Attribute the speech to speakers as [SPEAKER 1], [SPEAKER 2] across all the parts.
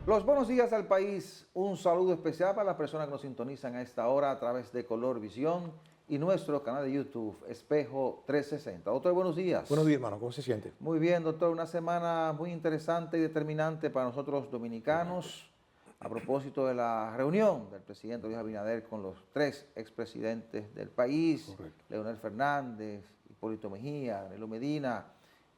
[SPEAKER 1] Los buenos días al país. Un saludo especial para las personas que nos sintonizan a esta hora a través de Color Visión y nuestro canal de YouTube, Espejo 360. Doctor, buenos días.
[SPEAKER 2] Buenos días, hermano. ¿Cómo se siente?
[SPEAKER 1] Muy bien, doctor. Una semana muy interesante y determinante para nosotros los dominicanos a propósito de la reunión del presidente Luis Abinader con los tres expresidentes del país,
[SPEAKER 2] Correcto.
[SPEAKER 1] Leonel Fernández, Hipólito Mejía, Danilo Medina,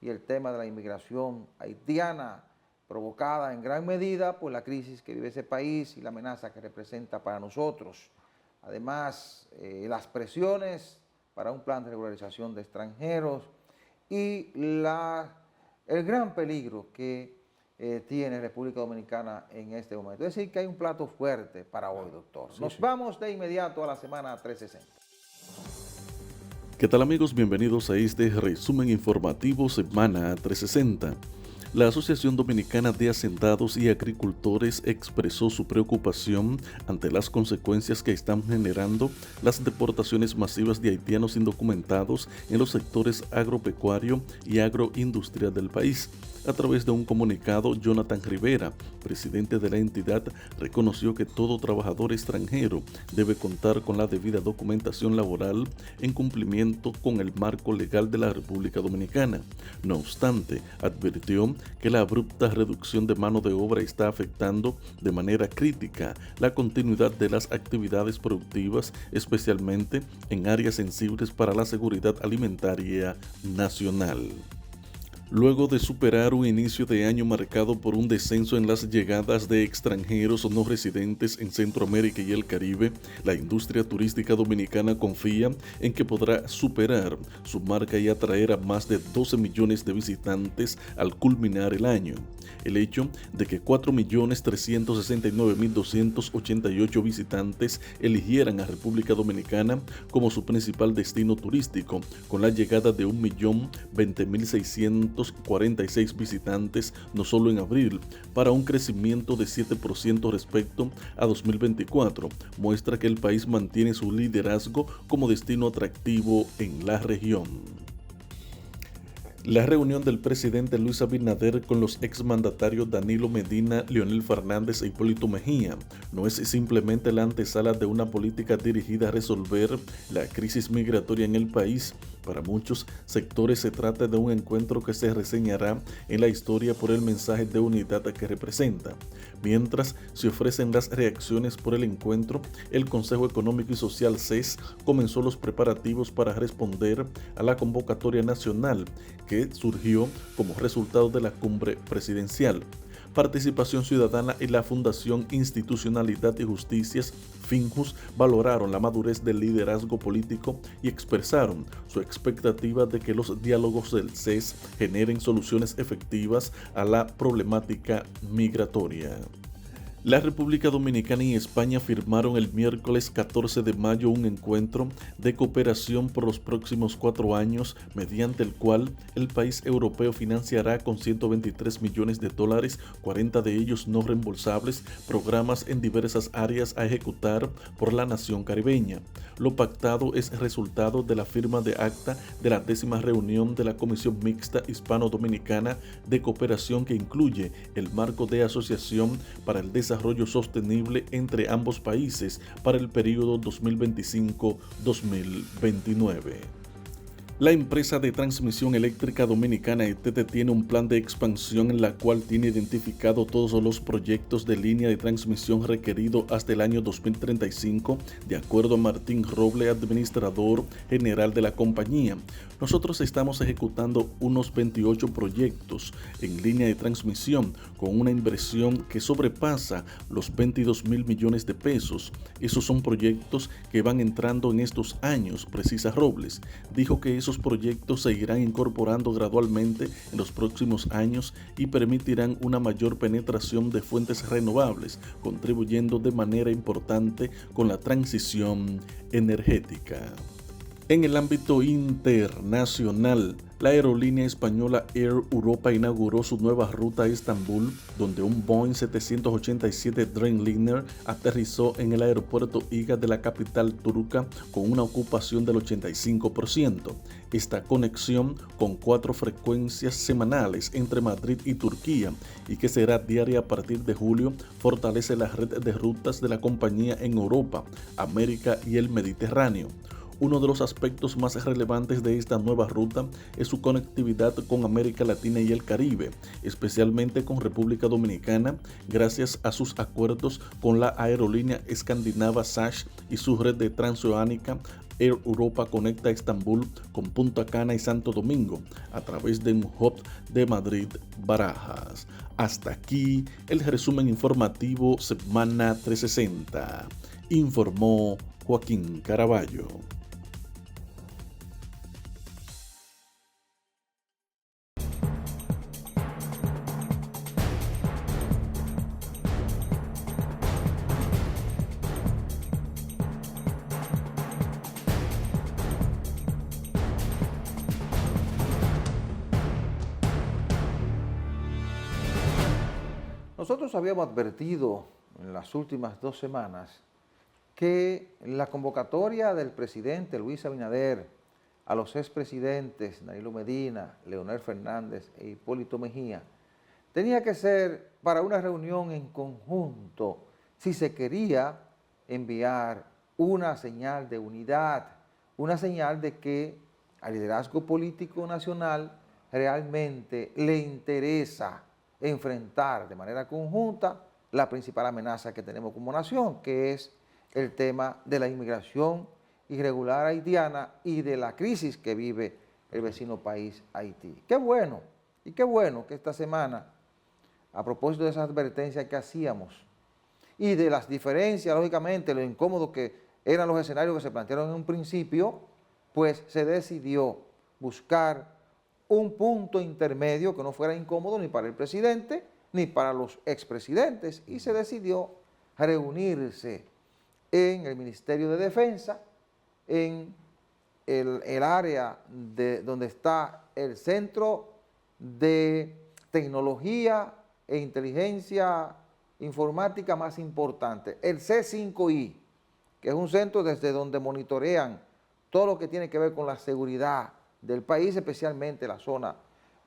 [SPEAKER 1] y el tema de la inmigración haitiana, provocada en gran medida por la crisis que vive ese país y la amenaza que representa para nosotros. Además, las presiones para un plan de regularización de extranjeros y el gran peligro que tiene República Dominicana en este momento. Es decir, que hay un plato fuerte para hoy, doctor. Nos vamos de inmediato a la semana 360.
[SPEAKER 3] ¿Qué tal, amigos? Bienvenidos a este resumen informativo Semana 360. La Asociación Dominicana de Hacendados y Agricultores expresó su preocupación ante las consecuencias que están generando las deportaciones masivas de haitianos indocumentados en los sectores agropecuario y agroindustrial del país. A través de un comunicado, Jonathan Rivera, presidente de la entidad, reconoció que todo trabajador extranjero debe contar con la debida documentación laboral en cumplimiento con el marco legal de la República Dominicana. No obstante, advirtió que la abrupta reducción de mano de obra está afectando de manera crítica la continuidad de las actividades productivas, especialmente en áreas sensibles para la seguridad alimentaria nacional. Luego de superar un inicio de año marcado por un descenso en las llegadas de extranjeros no residentes en Centroamérica y el Caribe, la industria turística dominicana confía en que podrá superar su marca y atraer a más de 12 millones de visitantes al culminar el año. El hecho de que 4.369.288 visitantes eligieran a República Dominicana como su principal destino turístico, con la llegada de 1.020.646 visitantes no solo en abril, para un crecimiento de 7% respecto a 2024, muestra que el país mantiene su liderazgo como destino atractivo en la región. La reunión del presidente Luis Abinader con los exmandatarios Danilo Medina, Leonel Fernández e Hipólito Mejía no es simplemente la antesala de una política dirigida a resolver la crisis migratoria en el país. Para muchos sectores se trata de un encuentro que se reseñará en la historia por el mensaje de unidad que representa. Mientras se ofrecen las reacciones por el encuentro, el Consejo Económico y Social CES comenzó los preparativos para responder a la convocatoria nacional que surgió como resultado de la cumbre presidencial. Participación Ciudadana y la Fundación Institucionalidad y Justicias, FINJUS, valoraron la madurez del liderazgo político y expresaron su expectativa de que los diálogos del CES generen soluciones efectivas a la problemática migratoria. La República Dominicana y España firmaron el miércoles 14 de mayo un encuentro de cooperación por los próximos 4 años, mediante el cual el país europeo financiará con $123 millones, 40 de ellos no reembolsables, programas en diversas áreas a ejecutar por la nación caribeña. Lo pactado es resultado de la firma de acta de la 10ª reunión de la Comisión Mixta Hispano-Dominicana de Cooperación, que incluye el marco de asociación para el desarrollo sostenible entre ambos países para el periodo 2025-2029. La empresa de transmisión eléctrica dominicana ETT tiene un plan de expansión en la cual tiene identificado todos los proyectos de línea de transmisión requerido hasta el año 2035, de acuerdo a Martín Roble, administrador general de la compañía. Nosotros estamos ejecutando unos 28 proyectos en línea de transmisión con una inversión que sobrepasa los 22.000 millones de pesos. Esos son proyectos que van entrando en estos años, precisa Robles. Dijo que esos proyectos se irán incorporando gradualmente en los próximos años y permitirán una mayor penetración de fuentes renovables, contribuyendo de manera importante con la transición energética. En el ámbito internacional, la aerolínea española Air Europa inauguró su nueva ruta a Estambul, donde un Boeing 787 Dreamliner aterrizó en el aeropuerto Iga de la capital turca con una ocupación del 85%. Esta conexión, con 4 frecuencias semanales entre Madrid y Turquía y que será diaria a partir de julio, fortalece la red de rutas de la compañía en Europa, América y el Mediterráneo. Uno de los aspectos más relevantes de esta nueva ruta es su conectividad con América Latina y el Caribe, especialmente con República Dominicana, gracias a sus acuerdos con la aerolínea escandinava SAS y su red de transoceánica. Air Europa conecta Estambul con Punta Cana y Santo Domingo a través de un hub de Madrid-Barajas. Hasta aquí el resumen informativo Semana 360. Informó Joaquín Caraballo.
[SPEAKER 1] Nosotros habíamos advertido en las últimas 2 semanas que la convocatoria del presidente Luis Abinader a los expresidentes Danilo Medina, Leonel Fernández e Hipólito Mejía tenía que ser para una reunión en conjunto si se quería enviar una señal de unidad, una señal de que al liderazgo político nacional realmente le interesa enfrentar de manera conjunta la principal amenaza que tenemos como nación, que es el tema de la inmigración irregular haitiana y de la crisis que vive el vecino país Haití. Qué bueno, y qué bueno que esta semana, a propósito de esa advertencia que hacíamos y de las diferencias, lógicamente, lo incómodo que eran los escenarios que se plantearon en un principio, pues se decidió buscar un punto intermedio que no fuera incómodo ni para el presidente ni para los expresidentes, y se decidió reunirse en el Ministerio de Defensa, en el área donde está el Centro de Tecnología e Inteligencia Informática más importante, el C5I, que es un centro desde donde monitorean todo lo que tiene que ver con la seguridad del país, especialmente la zona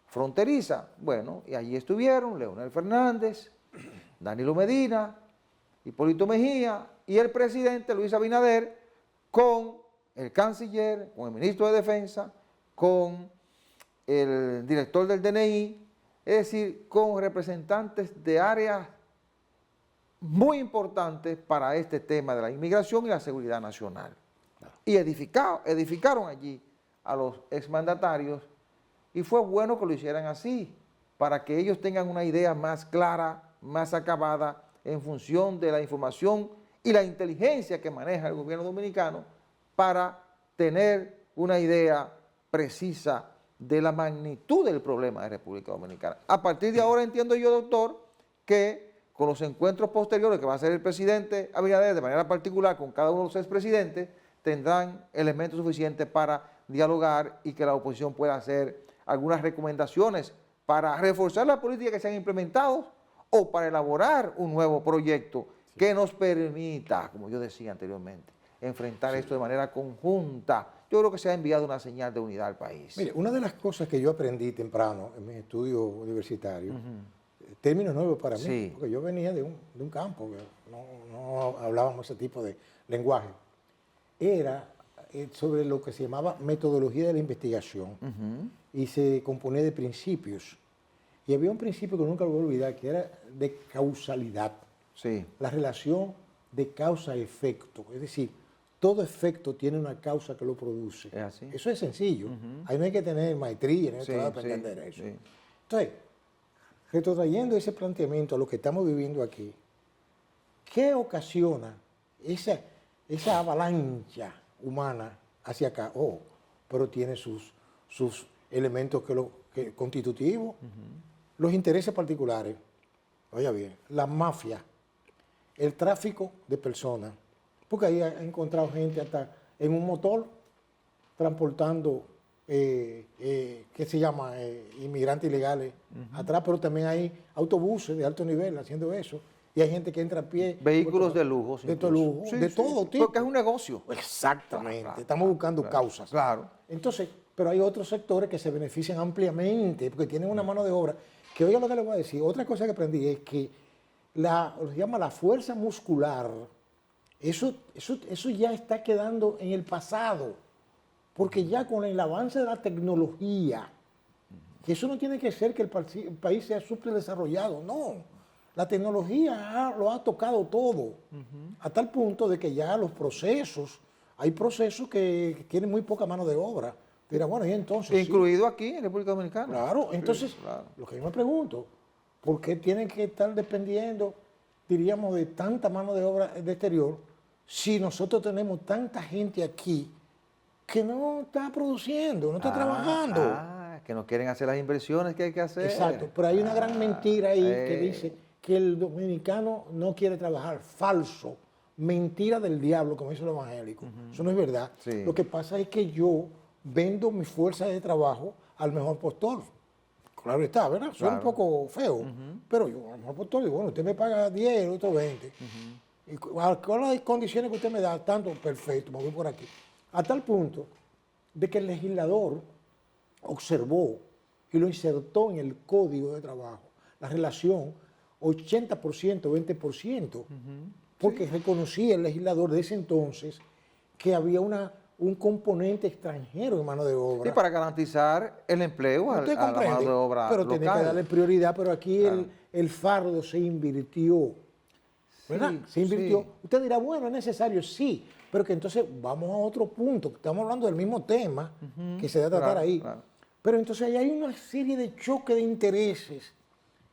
[SPEAKER 1] fronteriza. Bueno, y allí estuvieron Leonel Fernández, Danilo Medina, Hipólito Mejía y el presidente Luis Abinader con el canciller, con el ministro de Defensa, con el director del DNI, es decir, con representantes de áreas muy importantes para este tema de la inmigración y la seguridad nacional. Y edificaron allí a los exmandatarios, y fue bueno que lo hicieran así, para que ellos tengan una idea más clara, más acabada, en función de la información y la inteligencia que maneja el gobierno dominicano, para tener una idea precisa de la magnitud del problema de República Dominicana. A partir de ahora entiendo yo, doctor, que con los encuentros posteriores que va a hacer el presidente Abinader de manera particular con cada uno de los expresidentes, tendrán elementos suficientes para dialogar y que la oposición pueda hacer algunas recomendaciones para reforzar las políticas que se han implementado o para elaborar un nuevo proyecto que nos permita, como yo decía anteriormente, enfrentar esto de manera conjunta. Yo creo que se ha enviado una señal de unidad al país.
[SPEAKER 2] Mire, una de las cosas que yo aprendí temprano en mi estudio universitario, términos nuevos para mí, porque yo venía de un campo, no hablábamos ese tipo de lenguaje, era sobre lo que se llamaba metodología de la investigación y se componía de principios. Y había un principio que nunca lo voy a olvidar, que era de causalidad.
[SPEAKER 1] Sí.
[SPEAKER 2] La relación de causa-efecto. Es decir, todo efecto tiene una causa que lo produce.
[SPEAKER 1] ¿Es así?
[SPEAKER 2] Eso es sencillo. Ahí no hay que tener maestría, no hay que aprender eso.
[SPEAKER 1] Sí.
[SPEAKER 2] Entonces, retrotrayendo ese planteamiento a lo que estamos viviendo aquí, ¿qué ocasiona esa avalancha humana hacia acá? Oh, pero tiene sus elementos constitutivos, los intereses particulares, oiga bien, la mafia, el tráfico de personas, porque ahí ha encontrado gente hasta en un motor transportando, ¿qué se llama? Inmigrantes ilegales atrás, pero también hay autobuses de alto nivel haciendo eso. Y hay gente que entra a pie.
[SPEAKER 1] Vehículos de lujo.
[SPEAKER 2] De todo lujo,
[SPEAKER 1] Sí,
[SPEAKER 2] de
[SPEAKER 1] sí,
[SPEAKER 2] todo
[SPEAKER 1] sí,
[SPEAKER 2] tipo.
[SPEAKER 1] porque es un negocio.
[SPEAKER 2] Exactamente.
[SPEAKER 1] Claro,
[SPEAKER 2] Estamos buscando
[SPEAKER 1] claro,
[SPEAKER 2] causas.
[SPEAKER 1] Claro.
[SPEAKER 2] Entonces, pero hay otros sectores que se benefician ampliamente porque tienen una mano de obra. Que oiga lo que les voy a decir. Otra cosa que aprendí es que se llama la fuerza muscular. Eso ya está quedando en el pasado. Porque ya con el avance de la tecnología, que eso no tiene que ser que el país sea súper desarrollado, no. La tecnología lo ha tocado todo, a tal punto de que ya los procesos, hay procesos que tienen muy poca mano de obra. Mira, bueno, y entonces...
[SPEAKER 1] Incluido aquí en República Dominicana.
[SPEAKER 2] Claro, entonces,
[SPEAKER 1] Sí, claro.
[SPEAKER 2] lo que yo me pregunto, ¿por qué tienen que estar dependiendo, diríamos, de tanta mano de obra de exterior si nosotros tenemos tanta gente aquí que no está produciendo, no está trabajando?
[SPEAKER 1] Que no quieren hacer las inversiones que hay que hacer.
[SPEAKER 2] Exacto, pero hay una gran mentira ahí que dice que el dominicano no quiere trabajar. Falso. Mentira del diablo, como dicen los evangélicos. Eso no es verdad.
[SPEAKER 1] Sí.
[SPEAKER 2] Lo que pasa es que yo vendo mi fuerza de trabajo al mejor postor. Claro está, ¿verdad? Suena un poco feo, pero yo al mejor postor digo, bueno, usted me paga 10, el otro 20. Y con las condiciones que usted me da, tanto, perfecto, me voy por aquí. A tal punto de que el legislador observó y lo insertó en el Código de Trabajo, la relación 80%, 20%, porque reconocía el legislador de ese entonces que había un componente extranjero en mano de obra.
[SPEAKER 1] Y para garantizar el empleo a la mano de obra
[SPEAKER 2] pero
[SPEAKER 1] local.
[SPEAKER 2] tiene que darle prioridad, pero aquí el fardo se invirtió, ¿verdad?
[SPEAKER 1] Sí,
[SPEAKER 2] se invirtió.
[SPEAKER 1] sí.
[SPEAKER 2] Usted dirá, bueno, es necesario, sí, pero que entonces vamos a otro punto, estamos hablando del mismo tema que se debe tratar
[SPEAKER 1] Claro,
[SPEAKER 2] ahí.
[SPEAKER 1] claro.
[SPEAKER 2] Pero entonces ahí hay una serie de choques de intereses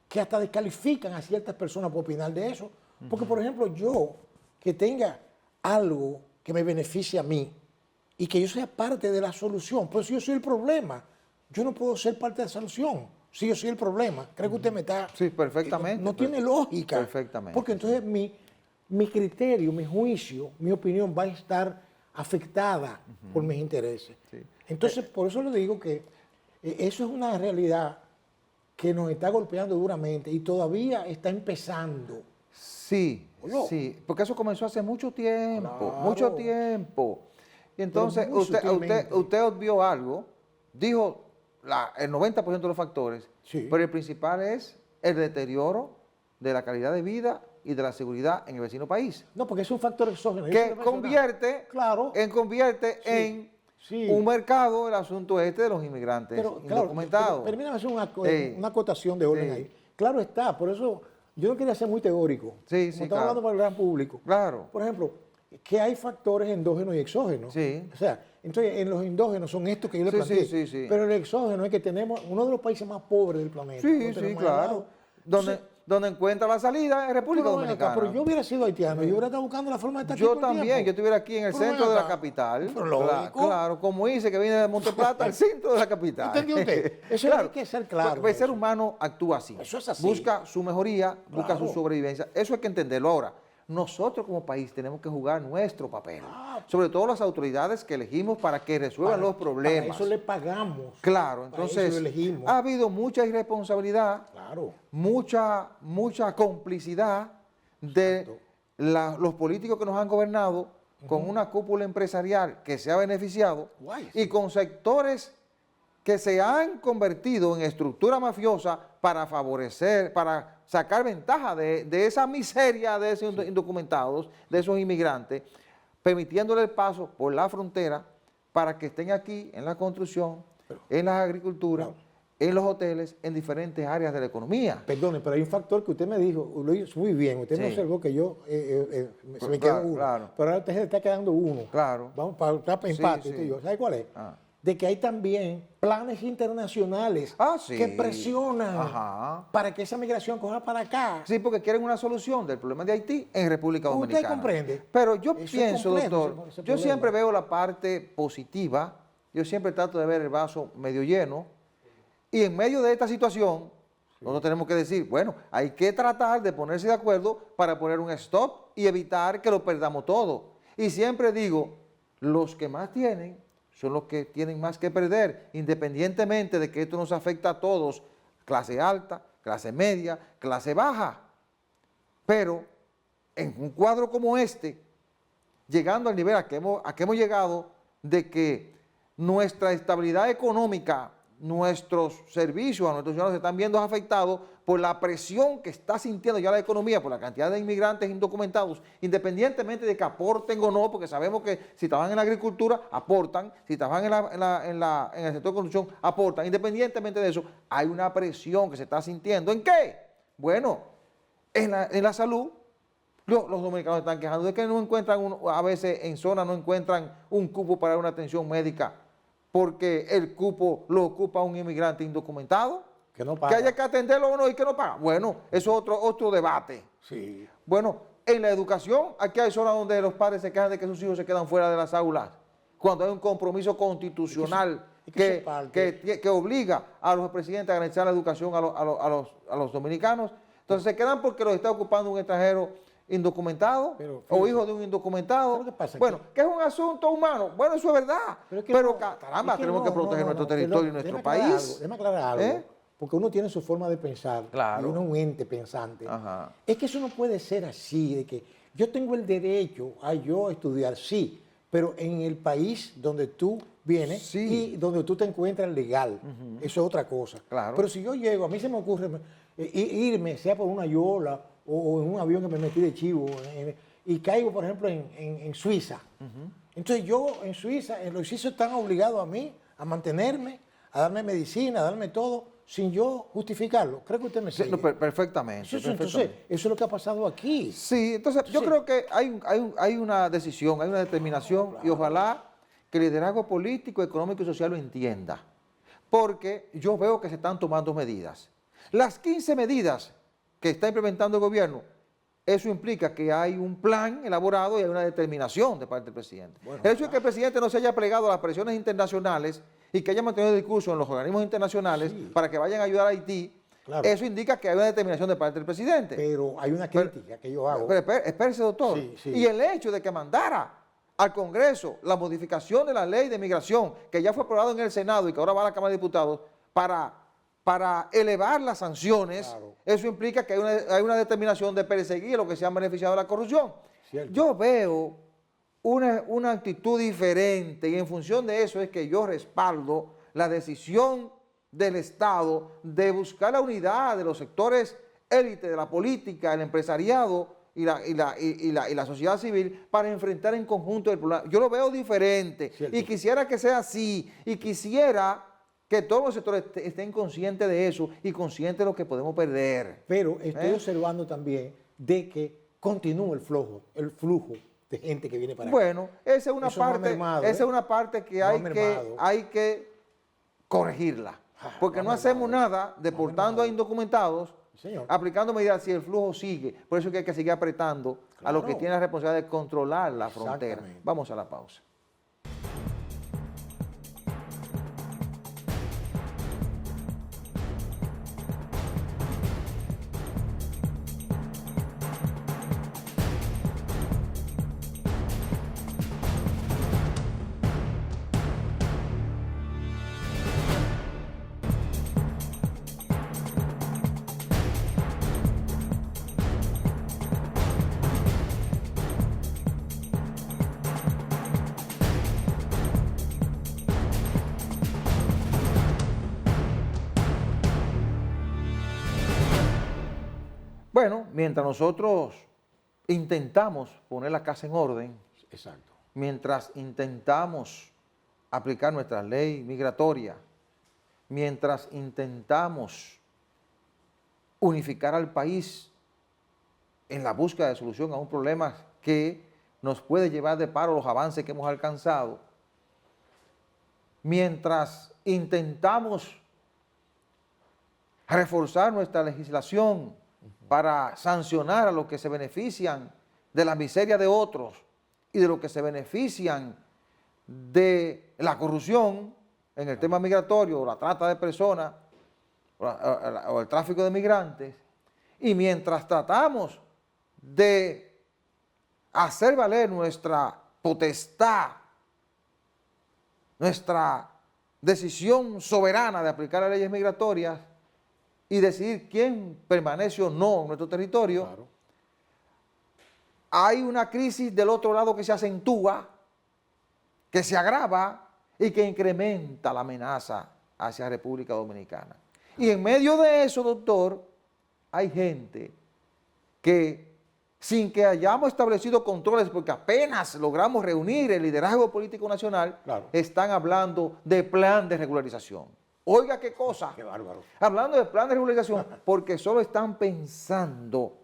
[SPEAKER 2] que hasta descalifican a ciertas personas por opinar de eso. Porque, por ejemplo, yo que tenga algo que me beneficie a mí y que yo sea parte de la solución, pero si yo soy el problema, yo no puedo ser parte de la solución. Si yo soy el problema, creo que usted me está...
[SPEAKER 1] Sí, perfectamente.
[SPEAKER 2] No tiene lógica.
[SPEAKER 1] Perfectamente.
[SPEAKER 2] Porque entonces mi criterio, mi juicio, mi opinión va a estar afectada por mis intereses.
[SPEAKER 1] Sí.
[SPEAKER 2] Entonces, por eso le digo que eso es una realidad que nos está golpeando duramente y todavía está empezando.
[SPEAKER 1] Sí,
[SPEAKER 2] Oye.
[SPEAKER 1] sí, porque eso comenzó hace mucho tiempo,
[SPEAKER 2] Claro.
[SPEAKER 1] mucho tiempo. Y entonces
[SPEAKER 2] muy sutilmente.
[SPEAKER 1] usted obvió algo, dijo el 90% de los factores,
[SPEAKER 2] Sí.
[SPEAKER 1] pero el principal es el deterioro de la calidad de vida y de la seguridad en el vecino país,
[SPEAKER 2] No, porque es un factor exógeno. eso
[SPEAKER 1] que
[SPEAKER 2] lo he mencionado.
[SPEAKER 1] convierte
[SPEAKER 2] Sí,
[SPEAKER 1] en
[SPEAKER 2] sí.
[SPEAKER 1] un mercado el asunto este de los inmigrantes
[SPEAKER 2] Pero, claro,
[SPEAKER 1] indocumentados.
[SPEAKER 2] permítame hacer una
[SPEAKER 1] Sí.
[SPEAKER 2] acotación de orden
[SPEAKER 1] Sí.
[SPEAKER 2] ahí. Claro está, por eso yo no quería ser muy teórico.
[SPEAKER 1] Sí,
[SPEAKER 2] Como
[SPEAKER 1] sí,
[SPEAKER 2] estamos
[SPEAKER 1] claro.
[SPEAKER 2] hablando para el gran público.
[SPEAKER 1] Claro.
[SPEAKER 2] Por ejemplo, que hay factores endógenos y exógenos.
[SPEAKER 1] Sí.
[SPEAKER 2] O sea, entonces en los endógenos son estos que yo le
[SPEAKER 1] Sí,
[SPEAKER 2] planteé.
[SPEAKER 1] sí, sí, sí.
[SPEAKER 2] Pero el exógeno es que tenemos uno de los países más pobres del planeta.
[SPEAKER 1] Sí,
[SPEAKER 2] Lo
[SPEAKER 1] sí,
[SPEAKER 2] tenemos al
[SPEAKER 1] claro.
[SPEAKER 2] lado.
[SPEAKER 1] Donde encuentra la salida es República
[SPEAKER 2] Pero, ven acá,
[SPEAKER 1] Dominicana.
[SPEAKER 2] pero yo hubiera sido haitiano, yo hubiera estado buscando la forma de estar aquí
[SPEAKER 1] Yo
[SPEAKER 2] por
[SPEAKER 1] también,
[SPEAKER 2] tiempo.
[SPEAKER 1] yo estuviera aquí en el
[SPEAKER 2] Pero
[SPEAKER 1] centro
[SPEAKER 2] ven
[SPEAKER 1] de la
[SPEAKER 2] acá.
[SPEAKER 1] capital.
[SPEAKER 2] Pero lógico.
[SPEAKER 1] Claro, como dice que viene de Monteplata, al centro de la capital.
[SPEAKER 2] ¿Entendió usted? Eso hay que ser claro
[SPEAKER 1] Porque
[SPEAKER 2] con
[SPEAKER 1] el ser
[SPEAKER 2] eso.
[SPEAKER 1] humano actúa así.
[SPEAKER 2] Eso es así.
[SPEAKER 1] Busca su mejoría, busca su
[SPEAKER 2] Claro.
[SPEAKER 1] sobrevivencia. Eso hay que entenderlo ahora. Nosotros como país tenemos que jugar nuestro papel. Sobre todo las autoridades que elegimos para que resuelvan los problemas.
[SPEAKER 2] Para eso le pagamos.
[SPEAKER 1] Claro,
[SPEAKER 2] Para eso
[SPEAKER 1] entonces
[SPEAKER 2] lo elegimos.
[SPEAKER 1] ha habido mucha irresponsabilidad,
[SPEAKER 2] Claro.
[SPEAKER 1] mucha complicidad de los políticos que nos han gobernado con una cúpula empresarial que se ha beneficiado
[SPEAKER 2] Guay,
[SPEAKER 1] y con sectores que se han convertido en estructura mafiosa para favorecer, para sacar ventaja de esa miseria de esos indocumentados, de esos inmigrantes, permitiéndole el paso por la frontera para que estén aquí en la construcción, en la agricultura, en los hoteles, en diferentes áreas de la economía.
[SPEAKER 2] Perdone, pero hay un factor que usted me dijo, lo hizo muy bien, usted me
[SPEAKER 1] Sí.
[SPEAKER 2] observó que yo se me
[SPEAKER 1] Claro,
[SPEAKER 2] quedó uno,
[SPEAKER 1] claro.
[SPEAKER 2] pero ahora usted se está quedando uno.
[SPEAKER 1] Claro.
[SPEAKER 2] Vamos para estar
[SPEAKER 1] Sí,
[SPEAKER 2] empate,
[SPEAKER 1] sí.
[SPEAKER 2] usted y yo. ¿Sabe cuál es?
[SPEAKER 1] Ah.
[SPEAKER 2] De que hay también planes internacionales
[SPEAKER 1] Sí.
[SPEAKER 2] que presionan
[SPEAKER 1] Ajá.
[SPEAKER 2] para que esa migración coja para acá.
[SPEAKER 1] Sí, porque quieren una solución del problema de Haití en República
[SPEAKER 2] ¿Usted
[SPEAKER 1] Dominicana.
[SPEAKER 2] comprende?
[SPEAKER 1] Pero yo
[SPEAKER 2] Eso es
[SPEAKER 1] pienso,
[SPEAKER 2] complejo,
[SPEAKER 1] doctor,
[SPEAKER 2] ese
[SPEAKER 1] yo
[SPEAKER 2] problema.
[SPEAKER 1] siempre veo la parte positiva, yo siempre trato de ver el vaso medio lleno, y en medio de esta situación, nosotros tenemos que decir, bueno, hay que tratar de ponerse de acuerdo para poner un stop y evitar que lo perdamos todo. Y siempre digo, los que más tienen son los que tienen más que perder, independientemente de que esto nos afecta a todos, clase alta, clase media, clase baja. Pero en un cuadro como este, llegando al nivel a que hemos llegado, de que nuestra estabilidad económica, nuestros servicios a nuestros ciudadanos se están viendo afectados por la presión que está sintiendo ya la economía, por la cantidad de inmigrantes indocumentados, independientemente de que aporten o no, porque sabemos que si trabajan en la agricultura, aportan, si trabajan en el sector de construcción, aportan, independientemente de eso, hay una presión que se está sintiendo. ¿En qué? Bueno, en la salud. Los dominicanos están quejando de que no encuentran, a veces en zona no encuentran un cupo para una atención médica porque el cupo lo ocupa un inmigrante indocumentado,
[SPEAKER 2] que no paga,
[SPEAKER 1] que haya que atenderlo o no y que no paga. Bueno, eso es otro debate.
[SPEAKER 2] Sí.
[SPEAKER 1] Bueno, en la educación, aquí hay zonas donde los padres se quejan de que sus hijos se quedan fuera de las aulas, cuando hay un compromiso constitucional que obliga a los presidentes a garantizar la educación a los dominicanos. Entonces se quedan porque los está ocupando un extranjero indocumentado o hijo de un indocumentado. Bueno, que es un asunto humano. Bueno, eso es verdad. Pero caramba, tenemos que proteger nuestro territorio y nuestro país.
[SPEAKER 2] Déjame aclarar algo. Porque uno tiene su forma de pensar.
[SPEAKER 1] Claro.
[SPEAKER 2] Y uno es un ente pensante.
[SPEAKER 1] Ajá.
[SPEAKER 2] Es que eso no puede ser así, de que yo tengo el derecho a yo estudiar, sí, pero en el país donde tú vienes
[SPEAKER 1] sí,
[SPEAKER 2] y donde tú te encuentras legal. Eso es otra cosa.
[SPEAKER 1] Claro.
[SPEAKER 2] Pero si yo llego, a mí se me ocurre irme, sea por una yola o en un avión que me metí de chivo, y caigo, por ejemplo, en Suiza. Entonces yo en Suiza, los suizos están obligados a mí a mantenerme, a darme medicina, a darme todo, sin yo justificarlo. ¿Cree que usted me sigue?
[SPEAKER 1] Sí, no, perfectamente.
[SPEAKER 2] Entonces, eso es lo que ha pasado aquí.
[SPEAKER 1] Sí, entonces yo creo que hay una decisión, hay una determinación, y ojalá que el liderazgo político, económico y social lo entienda. Porque yo veo que se están tomando medidas. Las 15 medidas que está implementando el gobierno, eso implica que hay un plan elaborado y hay una determinación de parte del presidente. Bueno, el hecho de que el presidente no se haya plegado a las presiones internacionales y que haya mantenido el discurso en los organismos internacionales para que vayan a ayudar a Haití, eso indica que hay una determinación de parte del presidente.
[SPEAKER 2] Pero hay una crítica que yo hago.
[SPEAKER 1] Pero espérese, doctor. Y el hecho de que mandara al Congreso la modificación de la ley de migración, que ya fue aprobado en el Senado y que ahora va a la Cámara de Diputados, para elevar las sanciones, eso implica que hay una determinación de perseguir a los que se han beneficiado de la corrupción. Cierto. Yo veo una actitud diferente y en función de eso es que yo respaldo la decisión del Estado de buscar la unidad de los sectores élite de la política, el empresariado y la sociedad civil para enfrentar en conjunto el problema. Yo lo veo diferente. Cierto. Y quisiera que sea así y quisiera que todos los sectores estén conscientes de eso y conscientes de lo que podemos perder.
[SPEAKER 2] Pero estoy observando también de que continúa el flujo de gente que viene para acá.
[SPEAKER 1] Bueno, esa es una parte que hay que corregirla. Porque no hacemos nada deportando a indocumentados, aplicando medidas si el flujo sigue. Por eso es que hay que seguir apretando a los que tienen la responsabilidad de controlar la frontera. Vamos a la pausa. Bueno, mientras nosotros intentamos poner la casa en orden, mientras intentamos aplicar nuestra ley migratoria, mientras intentamos unificar al país en la búsqueda de solución a un problema que nos puede llevar de paro los avances que hemos alcanzado, mientras intentamos reforzar nuestra legislación para sancionar a los que se benefician de la miseria de otros y de los que se benefician de la corrupción en el tema migratorio o la trata de personas o el tráfico de migrantes, y mientras tratamos de hacer valer nuestra potestad nuestra decisión soberana de aplicar las leyes migratorias y decidir quién permanece o no en nuestro territorio,
[SPEAKER 2] Claro.
[SPEAKER 1] hay una crisis del otro lado que se acentúa, que se agrava y que incrementa la amenaza hacia República Dominicana. Y en medio de eso, doctor, hay gente que, sin que hayamos establecido controles, porque apenas logramos reunir el liderazgo político nacional,
[SPEAKER 2] Claro.
[SPEAKER 1] están hablando de plan de regularización. Oiga qué cosa.
[SPEAKER 2] Qué bárbaro.
[SPEAKER 1] Hablando de plan de regularización, porque solo están pensando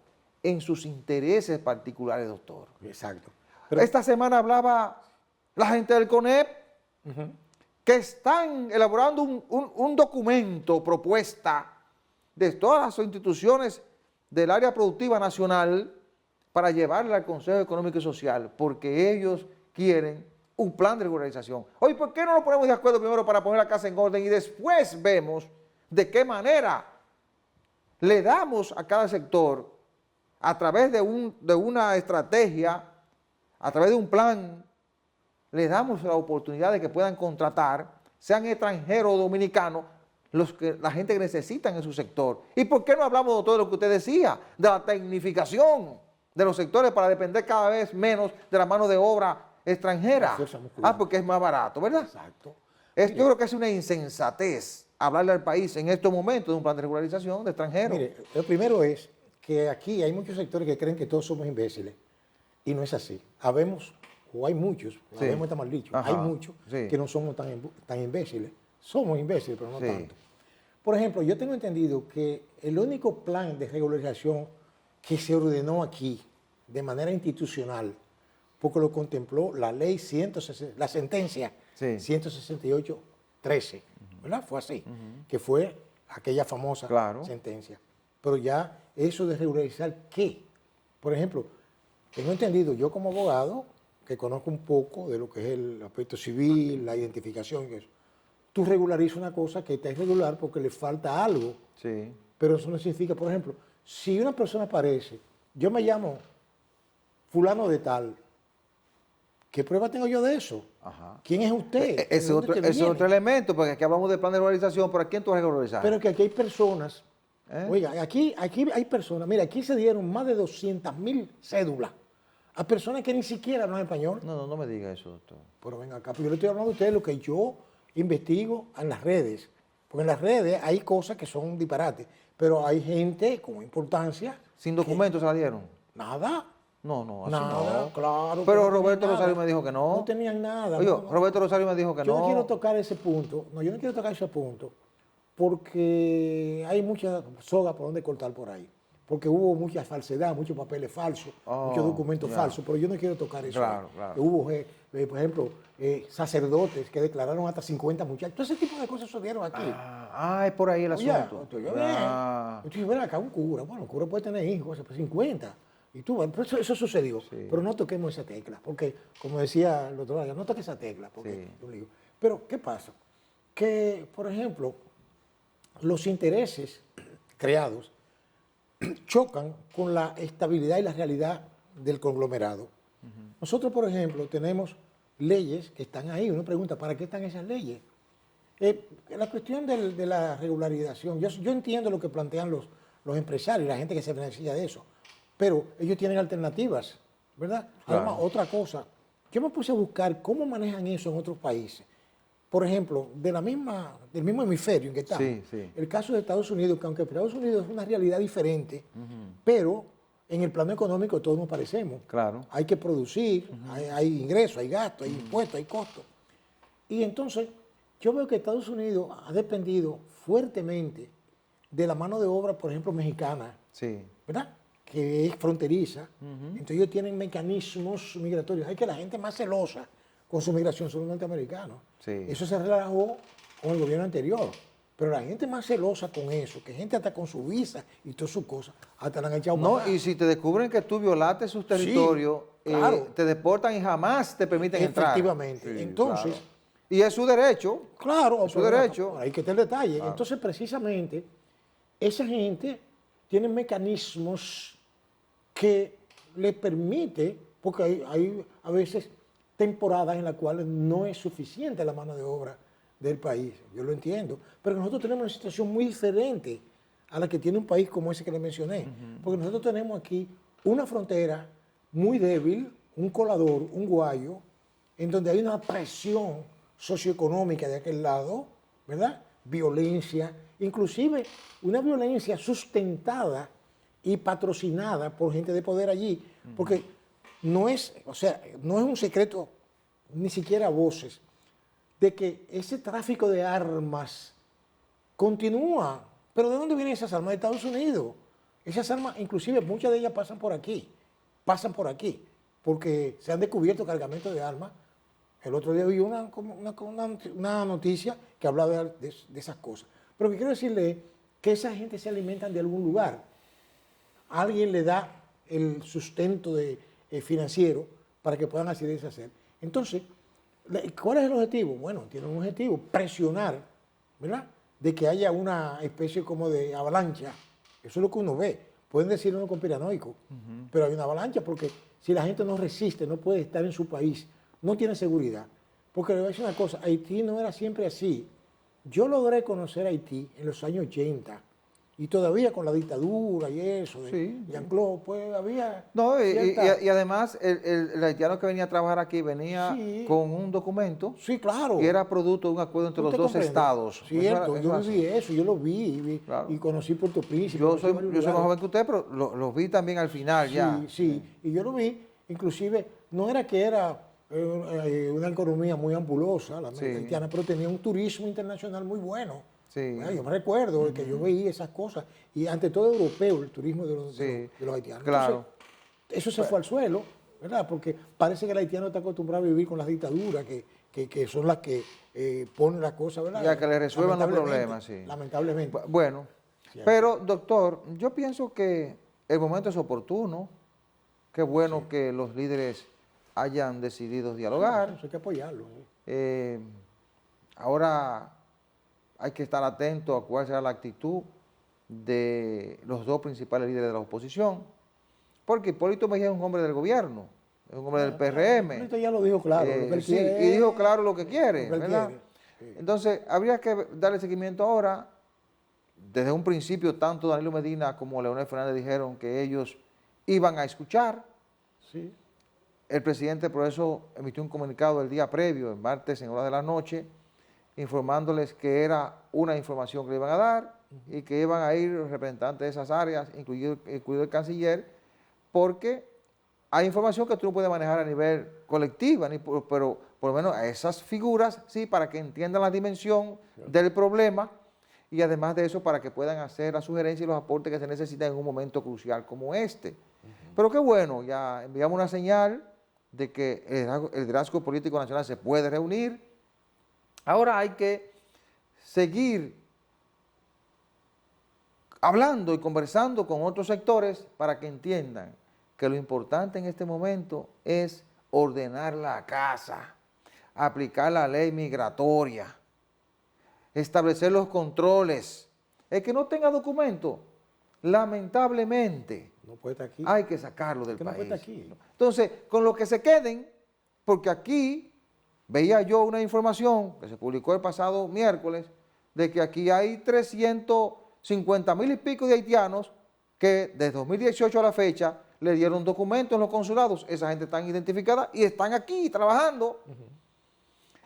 [SPEAKER 1] en sus intereses particulares, doctor.
[SPEAKER 2] Exacto.
[SPEAKER 1] Esta semana hablaba la gente del CONEP, que están elaborando un documento, propuesta de todas las instituciones del área productiva nacional para llevarle al Consejo Económico y Social, porque ellos quieren un plan de regularización. Oye, ¿por qué no nos ponemos de acuerdo primero para poner la casa en orden y después vemos de qué manera le damos a cada sector, a través de una estrategia, a través de un plan, le damos la oportunidad de que puedan contratar, sean extranjeros o dominicanos, la gente que necesitan en su sector? ¿Y por qué no hablamos de todo lo que usted decía, de la tecnificación de los sectores para depender cada vez menos de la mano de obra extranjera? Porque es más barato, ¿verdad?
[SPEAKER 2] Exacto.
[SPEAKER 1] Yo creo que es una insensatez hablarle al país en estos momentos de un plan de regularización de extranjeros.
[SPEAKER 2] Mire, lo primero es que aquí hay muchos sectores que creen que todos somos imbéciles y no es así. Hay muchos, habemos está mal dicho,
[SPEAKER 1] Ajá.
[SPEAKER 2] hay muchos
[SPEAKER 1] Sí.
[SPEAKER 2] que no somos tan imbéciles. Somos imbéciles, pero no
[SPEAKER 1] Sí.
[SPEAKER 2] tanto. Por ejemplo, yo tengo entendido que el único plan de regularización que se ordenó aquí de manera institucional, porque lo contempló la ley la sentencia
[SPEAKER 1] Sí.
[SPEAKER 2] 168-13, ¿verdad? Fue así, que fue aquella famosa
[SPEAKER 1] Claro.
[SPEAKER 2] sentencia. Pero ya eso de regularizar, ¿qué? Por ejemplo, tengo entendido, yo como abogado, que conozco un poco de lo que es el aspecto civil, la identificación y eso, tú regularizas una cosa que está irregular porque le falta algo,
[SPEAKER 1] Sí.
[SPEAKER 2] pero eso no significa, por ejemplo, si una persona aparece, yo me llamo fulano de tal, ¿qué prueba tengo yo de eso?
[SPEAKER 1] Ajá.
[SPEAKER 2] ¿Quién es usted? ¿De
[SPEAKER 1] Ese
[SPEAKER 2] dónde
[SPEAKER 1] otro,
[SPEAKER 2] usted
[SPEAKER 1] ese
[SPEAKER 2] viene?
[SPEAKER 1] otro elemento, porque aquí hablamos de plan de regularización, pero ¿a quién tú vas a regularizar?
[SPEAKER 2] Pero que aquí hay personas,
[SPEAKER 1] ¿Eh?
[SPEAKER 2] oiga, aquí hay personas, mira, aquí se dieron más de 200.000 cédulas a personas que ni siquiera hablan español.
[SPEAKER 1] No me diga eso, doctor.
[SPEAKER 2] Pero venga acá, pues yo le estoy hablando a ustedes lo que yo investigo en las redes. Porque en las redes hay cosas que son disparates, pero hay gente con importancia.
[SPEAKER 1] ¿Sin documentos se la dieron?
[SPEAKER 2] Nada.
[SPEAKER 1] No, así
[SPEAKER 2] Nada,
[SPEAKER 1] no.
[SPEAKER 2] claro.
[SPEAKER 1] Pero
[SPEAKER 2] no
[SPEAKER 1] Roberto
[SPEAKER 2] tenían
[SPEAKER 1] Rosario
[SPEAKER 2] nada.
[SPEAKER 1] me dijo que no.
[SPEAKER 2] No tenían nada.
[SPEAKER 1] Oye,
[SPEAKER 2] no.
[SPEAKER 1] Roberto Rosario me dijo que
[SPEAKER 2] Yo
[SPEAKER 1] no.
[SPEAKER 2] no quiero tocar ese punto. No, yo no quiero tocar ese punto porque hay mucha soga por donde cortar por ahí. Porque hubo mucha falsedad, muchos papeles falsos, muchos documentos
[SPEAKER 1] ya.
[SPEAKER 2] falsos, pero yo no quiero tocar eso.
[SPEAKER 1] Claro, claro.
[SPEAKER 2] Hubo, por ejemplo, sacerdotes que declararon hasta 50 muchachos. Todo ese tipo de cosas sucedieron aquí.
[SPEAKER 1] Es por ahí el
[SPEAKER 2] Oye,
[SPEAKER 1] asunto.
[SPEAKER 2] estoy yo
[SPEAKER 1] Ah.
[SPEAKER 2] bien. Entonces, ven acá, un cura. Bueno, un cura puede tener hijos, pues 50. Y tú, pero eso sucedió.
[SPEAKER 1] Sí.
[SPEAKER 2] Pero no toquemos esa tecla, porque, como decía el otro día, no toques esa tecla, porque
[SPEAKER 1] Sí.
[SPEAKER 2] es un lío. Pero, ¿qué pasa? Que, por ejemplo, los intereses creados chocan con la estabilidad y la realidad del conglomerado. Nosotros, por ejemplo, tenemos leyes que están ahí. Uno pregunta, ¿para qué están esas leyes? La cuestión de la regularización, yo entiendo lo que plantean los empresarios, la gente que se beneficia de eso, pero ellos tienen alternativas, ¿verdad?
[SPEAKER 1] Claro.
[SPEAKER 2] Además, otra cosa, yo me puse a buscar cómo manejan eso en otros países. Por ejemplo, del mismo hemisferio en que estamos.
[SPEAKER 1] Sí, sí.
[SPEAKER 2] El caso de Estados Unidos, que aunque Estados Unidos es una realidad diferente, pero en el plano económico todos nos parecemos.
[SPEAKER 1] Claro.
[SPEAKER 2] Hay que producir, hay ingresos, hay gastos, hay impuestos, hay costos. Y entonces, yo veo que Estados Unidos ha dependido fuertemente de la mano de obra, por ejemplo, mexicana,
[SPEAKER 1] Sí.
[SPEAKER 2] ¿verdad? Que es fronteriza. Entonces ellos tienen mecanismos migratorios. Hay que la gente más celosa con su migración son los norteamericanos.
[SPEAKER 1] Sí.
[SPEAKER 2] Eso se relajó con el gobierno anterior. Pero la gente más celosa con eso, que gente hasta con su visa y todas sus cosas, hasta la han echado
[SPEAKER 1] No,
[SPEAKER 2] para
[SPEAKER 1] y si te descubren que tú violaste sus territorios,
[SPEAKER 2] claro.
[SPEAKER 1] te deportan y jamás te permiten entrar.
[SPEAKER 2] Efectivamente.
[SPEAKER 1] Sí,
[SPEAKER 2] Entonces,
[SPEAKER 1] claro. Y es su derecho.
[SPEAKER 2] claro,
[SPEAKER 1] Es su
[SPEAKER 2] pero
[SPEAKER 1] derecho.
[SPEAKER 2] hay que tener detalle. Entonces, precisamente, esa gente tiene mecanismos que le permite, porque hay a veces temporadas en las cuales no es suficiente la mano de obra del país. Yo lo entiendo. Pero nosotros tenemos una situación muy diferente a la que tiene un país como ese que le mencioné. Porque nosotros tenemos aquí una frontera muy débil, un colador, un guayo, en donde hay una presión socioeconómica de aquel lado, ¿verdad? Violencia, inclusive una violencia sustentada y patrocinada por gente de poder allí, porque no es, o sea, no es un secreto, ni siquiera a voces, de que ese tráfico de armas continúa. ¿Pero de dónde vienen esas armas? De Estados Unidos. Esas armas, inclusive muchas de ellas pasan por aquí, porque se han descubierto cargamentos de armas. El otro día vi una noticia que hablaba de esas cosas. Pero lo que quiero decirle es que esa gente se alimentan de algún lugar. Alguien le da el sustento financiero para que puedan así deshacer. Entonces, ¿cuál es el objetivo? Bueno, tiene un objetivo, presionar, ¿verdad? De que haya una especie como de avalancha. Eso es lo que uno ve. Pueden decirlo uno conspiranoico, pero hay una avalancha porque si la gente no resiste, no puede estar en su país, no tiene seguridad. Porque le voy a decir una cosa, Haití no era siempre así. Yo logré conocer Haití en los años 80 y todavía con la dictadura y eso, de Jean-Claude, pues había...
[SPEAKER 1] No, y además el haitiano que venía a trabajar aquí venía con un documento
[SPEAKER 2] claro,
[SPEAKER 1] que era producto de un acuerdo entre los dos estados.
[SPEAKER 2] Cierto, yo viví eso, yo lo vi claro. Y conocí Puerto Príncipe.
[SPEAKER 1] Yo soy más joven que usted, pero lo vi también al final ya.
[SPEAKER 2] Sí, y yo lo vi, inclusive, no era que era una economía muy ambulosa, la haitiana, pero tenía un turismo internacional muy bueno. Sí. Yo me recuerdo que yo veía esas cosas, y ante todo europeo, el turismo de los haitianos.
[SPEAKER 1] Claro.
[SPEAKER 2] Entonces, eso se fue al suelo, ¿verdad? Porque parece que el haitiano está acostumbrado a vivir con las dictaduras, que son las que ponen las cosas, ¿verdad?
[SPEAKER 1] Ya que le resuelvan los problemas, sí.
[SPEAKER 2] Lamentablemente.
[SPEAKER 1] Bueno, pero doctor, yo pienso que el momento es oportuno. Qué bueno que los líderes hayan decidido dialogar.
[SPEAKER 2] Eso hay que apoyarlo.
[SPEAKER 1] Ahora hay que estar atento a cuál será la actitud de los dos principales líderes de la oposición, porque Hipólito Mejía es un hombre del gobierno, es un hombre del PRM.
[SPEAKER 2] Hipólito ya lo dijo claro, lo que él quiere,
[SPEAKER 1] y dijo claro lo que quiere, ¿verdad? Entonces, habría que darle seguimiento ahora. Desde un principio, tanto Danilo Medina como Leonel Fernández dijeron que ellos iban a escuchar.
[SPEAKER 2] Sí.
[SPEAKER 1] El presidente, por eso, emitió un comunicado el día previo, el martes en horas de la noche, informándoles que era una información que le iban a dar y que iban a ir los representantes de esas áreas, incluido el canciller, porque hay información que tú no puedes manejar a nivel colectivo, pero por lo menos a esas figuras, sí, para que entiendan la dimensión del problema y además de eso para que puedan hacer las sugerencias y los aportes que se necesitan en un momento crucial como este. Pero qué bueno, ya enviamos una señal de que el liderazgo político nacional se puede reunir. Ahora hay que seguir hablando y conversando con otros sectores para que entiendan que lo importante en este momento es ordenar la casa, aplicar la ley migratoria, establecer los controles. El que no tenga documento, lamentablemente,
[SPEAKER 2] no puede estar aquí.
[SPEAKER 1] Hay que sacarlo del país.
[SPEAKER 2] No puede estar aquí.
[SPEAKER 1] Entonces, con lo que se queden, porque aquí veía yo una información que se publicó el pasado miércoles, de que aquí hay 350,000 y pico de haitianos que desde 2018 a la fecha le dieron documentos en los consulados. Esa gente está identificada y están aquí trabajando.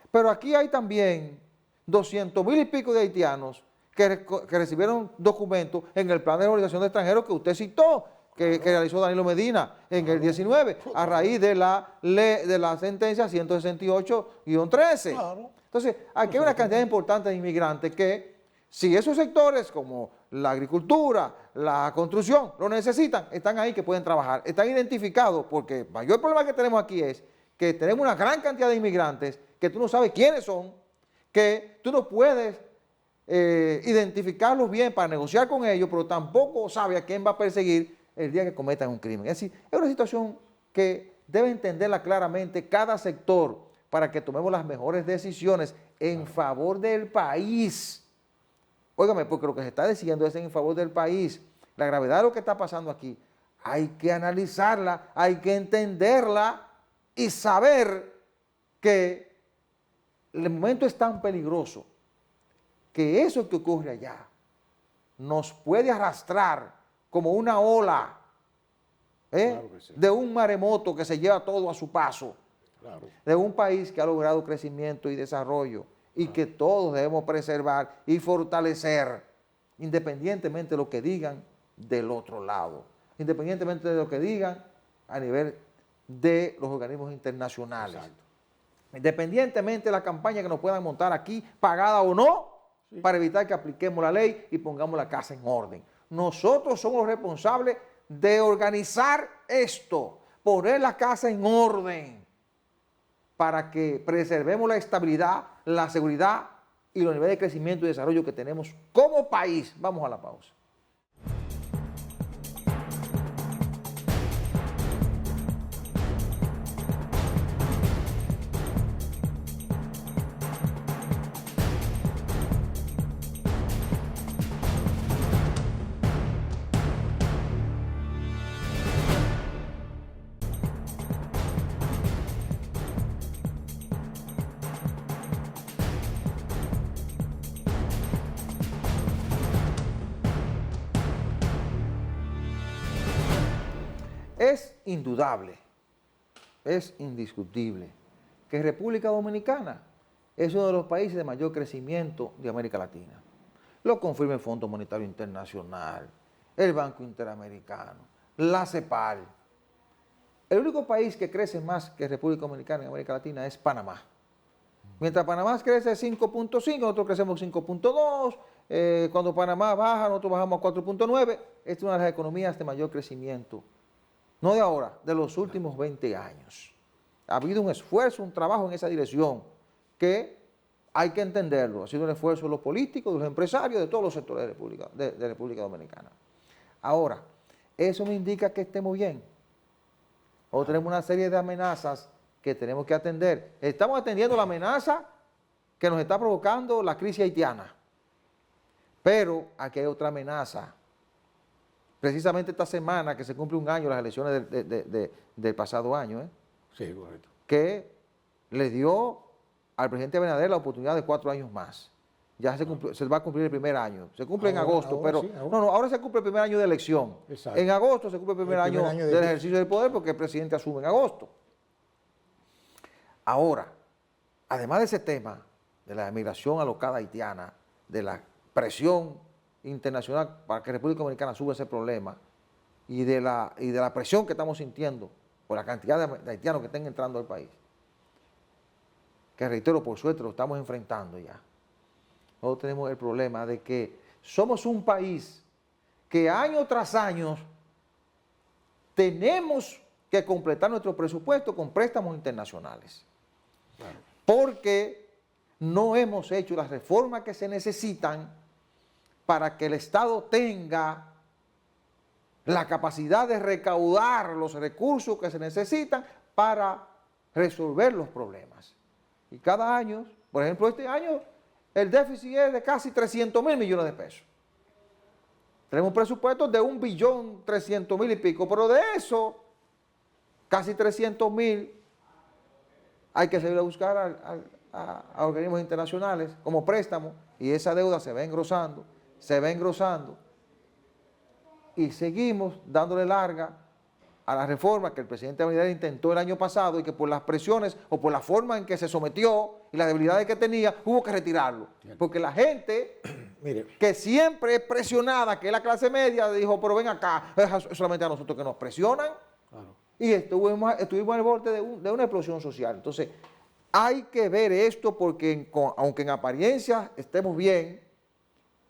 [SPEAKER 1] Pero aquí hay también 200,000 y pico de haitianos que recibieron documentos en el plan de regularización de extranjeros que usted citó, que realizó Danilo Medina en el 19, a raíz de la sentencia 168-13. Entonces, aquí hay una cantidad importante de inmigrantes que, si esos sectores como la agricultura, la construcción, lo necesitan, están ahí que pueden trabajar, están identificados, porque el mayor problema que tenemos aquí es que tenemos una gran cantidad de inmigrantes que tú no sabes quiénes son, que tú no puedes identificarlos bien para negociar con ellos, pero tampoco sabes a quién va a perseguir el día que cometan un crimen. Es decir, es una situación que debe entenderla claramente cada sector para que tomemos las mejores decisiones en favor del país. Óigame, porque lo que se está diciendo es en favor del país. La gravedad de lo que está pasando aquí, hay que analizarla, hay que entenderla y saber que el momento es tan peligroso que eso que ocurre allá nos puede arrastrar como una ola
[SPEAKER 2] Claro que sí.
[SPEAKER 1] de un maremoto que se lleva todo a su paso,
[SPEAKER 2] Claro.
[SPEAKER 1] de un país que ha logrado crecimiento y desarrollo y que todos debemos preservar y fortalecer, independientemente de lo que digan del otro lado, independientemente de lo que digan a nivel de los organismos internacionales.
[SPEAKER 2] Exacto.
[SPEAKER 1] Independientemente de la campaña que nos puedan montar aquí, pagada o no, para evitar que apliquemos la ley y pongamos la casa en orden. Nosotros somos responsables de organizar esto, poner la casa en orden, para que preservemos la estabilidad, la seguridad y los niveles de crecimiento y desarrollo que tenemos como país. Vamos a la pausa. Es indudable, es indiscutible que República Dominicana es uno de los países de mayor crecimiento de América Latina. Lo confirma el Fondo Monetario Internacional, el Banco Interamericano, la CEPAL. El único país que crece más que República Dominicana en América Latina es Panamá. Mientras Panamá crece 5.5, nosotros crecemos 5.2. Cuando Panamá baja, nosotros bajamos a 4.9. Esta es una de las economías de mayor crecimiento. No de ahora, de los últimos 20 años. Ha habido un esfuerzo, un trabajo en esa dirección que hay que entenderlo. Ha sido un esfuerzo de los políticos, de los empresarios, de todos los sectores de República Dominicana. Ahora, eso me indica que estemos bien. O tenemos una serie de amenazas que tenemos que atender. Estamos atendiendo la amenaza que nos está provocando la crisis haitiana. Pero aquí hay otra amenaza. Precisamente esta semana que se cumple un año las elecciones del pasado año,
[SPEAKER 2] Sí, correcto.
[SPEAKER 1] que le dio al presidente Abinader la oportunidad de 4 años más. Ya se va a cumplir el primer año. Se cumple en agosto, pero
[SPEAKER 2] sí,
[SPEAKER 1] ahora se cumple el primer año de elección.
[SPEAKER 2] Exacto.
[SPEAKER 1] En agosto se cumple el primer año del ejercicio del poder porque el presidente asume en agosto. Ahora, además de ese tema, de la emigración alocada haitiana, de la presión internacional para que República Dominicana suba ese problema y de la presión que estamos sintiendo por la cantidad de haitianos que estén entrando al país, que reitero, por suerte lo estamos enfrentando ya. Nosotros tenemos el problema de que somos un país que año tras año tenemos que completar nuestro presupuesto con préstamos internacionales.
[SPEAKER 2] Claro.
[SPEAKER 1] Porque no hemos hecho las reformas que se necesitan para que el Estado tenga la capacidad de recaudar los recursos que se necesitan para resolver los problemas. Y cada año, por ejemplo, este año, el déficit es de casi 300.000 millones de pesos. Tenemos presupuestos de 1.300.000 y pico, pero de eso, casi 300.000 hay que salir a buscar a organismos internacionales como préstamo, y esa deuda se va engrosando, y seguimos dándole larga a la reforma que el presidente Abinader intentó el año pasado y que por las presiones o por la forma en que se sometió y las debilidades que tenía, hubo que retirarlo. Porque la gente
[SPEAKER 2] Mire,
[SPEAKER 1] que siempre es presionada, que es la clase media, dijo, pero ven acá, es solamente a nosotros que nos presionan.
[SPEAKER 2] claro.
[SPEAKER 1] Y estuvimos al borde de una explosión social. Entonces, hay que ver esto porque aunque en apariencia estemos bien,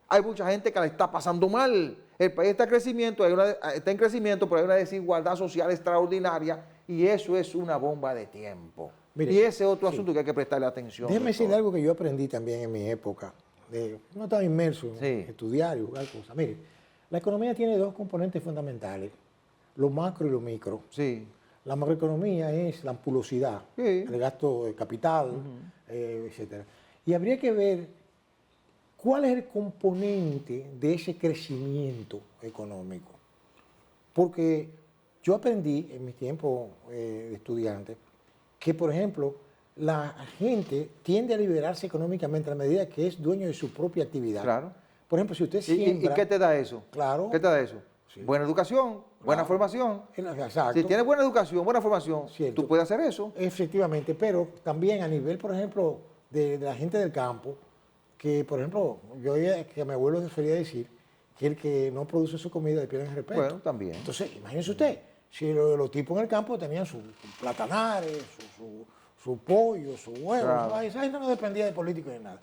[SPEAKER 1] hay mucha gente que la está pasando mal. El país está en crecimiento, pero hay una desigualdad social extraordinaria y eso es una bomba de tiempo.
[SPEAKER 2] Mire,
[SPEAKER 1] y ese es otro asunto que hay que prestarle atención.
[SPEAKER 2] Déjeme decirle
[SPEAKER 1] doctor.
[SPEAKER 2] algo que yo aprendí también en mi época. No estaba inmerso en
[SPEAKER 1] Sí.
[SPEAKER 2] estudiar y jugar cosas. Mire, la economía tiene dos componentes fundamentales, lo macro y lo micro.
[SPEAKER 1] Sí.
[SPEAKER 2] La macroeconomía es la ampulosidad,
[SPEAKER 1] Sí.
[SPEAKER 2] el gasto de capital, etcétera. Y habría que ver cuál es el componente de ese crecimiento económico. Porque yo aprendí en mis tiempos de estudiante que, por ejemplo, la gente tiende a liberarse económicamente a medida que es dueño de su propia actividad.
[SPEAKER 1] Claro.
[SPEAKER 2] Por ejemplo, si usted
[SPEAKER 1] ¿Y
[SPEAKER 2] siembra...
[SPEAKER 1] qué te da eso?
[SPEAKER 2] Claro.
[SPEAKER 1] ¿Qué te da eso?
[SPEAKER 2] Sí.
[SPEAKER 1] Buena educación, buena
[SPEAKER 2] Claro.
[SPEAKER 1] formación.
[SPEAKER 2] Exacto.
[SPEAKER 1] Si tienes buena educación, buena formación,
[SPEAKER 2] Cierto.
[SPEAKER 1] tú puedes hacer eso.
[SPEAKER 2] Efectivamente, pero también a nivel, por ejemplo, de la gente del campo, que, por ejemplo, yo oía que mi abuelo solía decir que el que no produce su comida le pierde el respeto.
[SPEAKER 1] Bueno, también.
[SPEAKER 2] Entonces, imagínese usted, si los tipos en el campo tenían sus platanares, su pollo, su huevo,
[SPEAKER 1] Claro.
[SPEAKER 2] esa gente no dependía de políticos ni nada.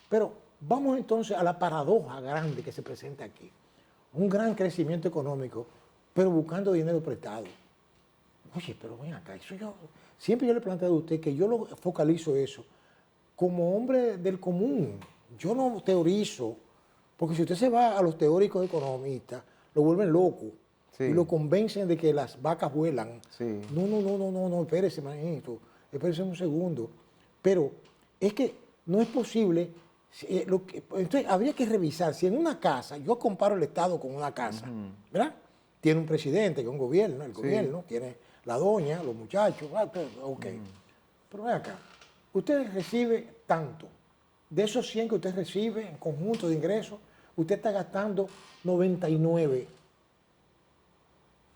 [SPEAKER 2] Pero vamos entonces a la paradoja grande que se presenta aquí. Un gran crecimiento económico, pero buscando dinero prestado. Oye, pero ven acá, eso siempre yo le he planteado a usted que yo lo focalizo eso como hombre del común. Yo no teorizo, porque si usted se va a los teóricos economistas, lo vuelven loco.
[SPEAKER 1] Sí.
[SPEAKER 2] Y lo convencen de que las vacas vuelan.
[SPEAKER 1] Sí.
[SPEAKER 2] No, espérese, manito, espérese un segundo. Pero es que no es posible, entonces habría que revisar si en una casa, yo comparo el Estado con una casa, ¿verdad? Tiene un presidente, que es un gobierno, el gobierno, tiene la doña, los muchachos, ok. Pero ven acá, usted recibe tanto. De esos 100 que usted recibe en conjunto de ingresos, usted está gastando 99.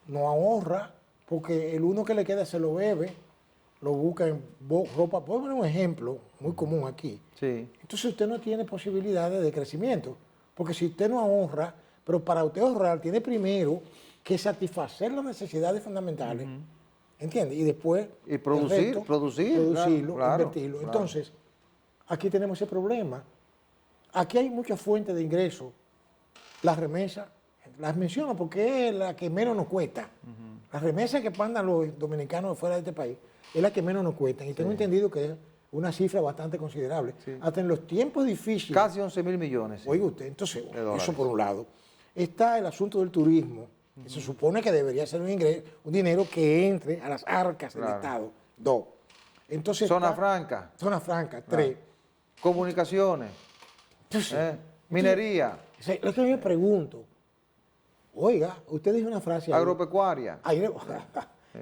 [SPEAKER 2] No ahorra, porque el uno que le queda se lo bebe, lo busca en ropa. Puedo poner un ejemplo muy común aquí.
[SPEAKER 1] Sí.
[SPEAKER 2] Entonces usted no tiene posibilidades de crecimiento, porque si usted no ahorra, pero para usted ahorrar tiene primero que satisfacer las necesidades fundamentales, ¿entiende? Y después
[SPEAKER 1] Y producirlo, claro,
[SPEAKER 2] invertirlo.
[SPEAKER 1] claro.
[SPEAKER 2] Entonces, aquí tenemos ese problema. Aquí hay muchas fuentes de ingresos. Las remesas, las menciono porque es la que menos nos cuesta. Las remesas que mandan los dominicanos de fuera de este país es la que menos nos cuestan. Y tengo entendido que es una cifra bastante considerable.
[SPEAKER 1] Sí.
[SPEAKER 2] Hasta en los tiempos difíciles.
[SPEAKER 1] Casi 11.000 millones. Sí.
[SPEAKER 2] Oiga usted, entonces,
[SPEAKER 1] dólares.
[SPEAKER 2] eso por un lado. Está el asunto del turismo, que se supone que debería ser un dinero que entre a las arcas del
[SPEAKER 1] Claro.
[SPEAKER 2] Estado. Dos. Entonces
[SPEAKER 1] Zona franca,
[SPEAKER 2] Zona franca. Tres.
[SPEAKER 1] comunicaciones,
[SPEAKER 2] Entonces,
[SPEAKER 1] minería,
[SPEAKER 2] lo que yo me pregunto, oiga, usted dijo una frase ahí.
[SPEAKER 1] agropecuaria.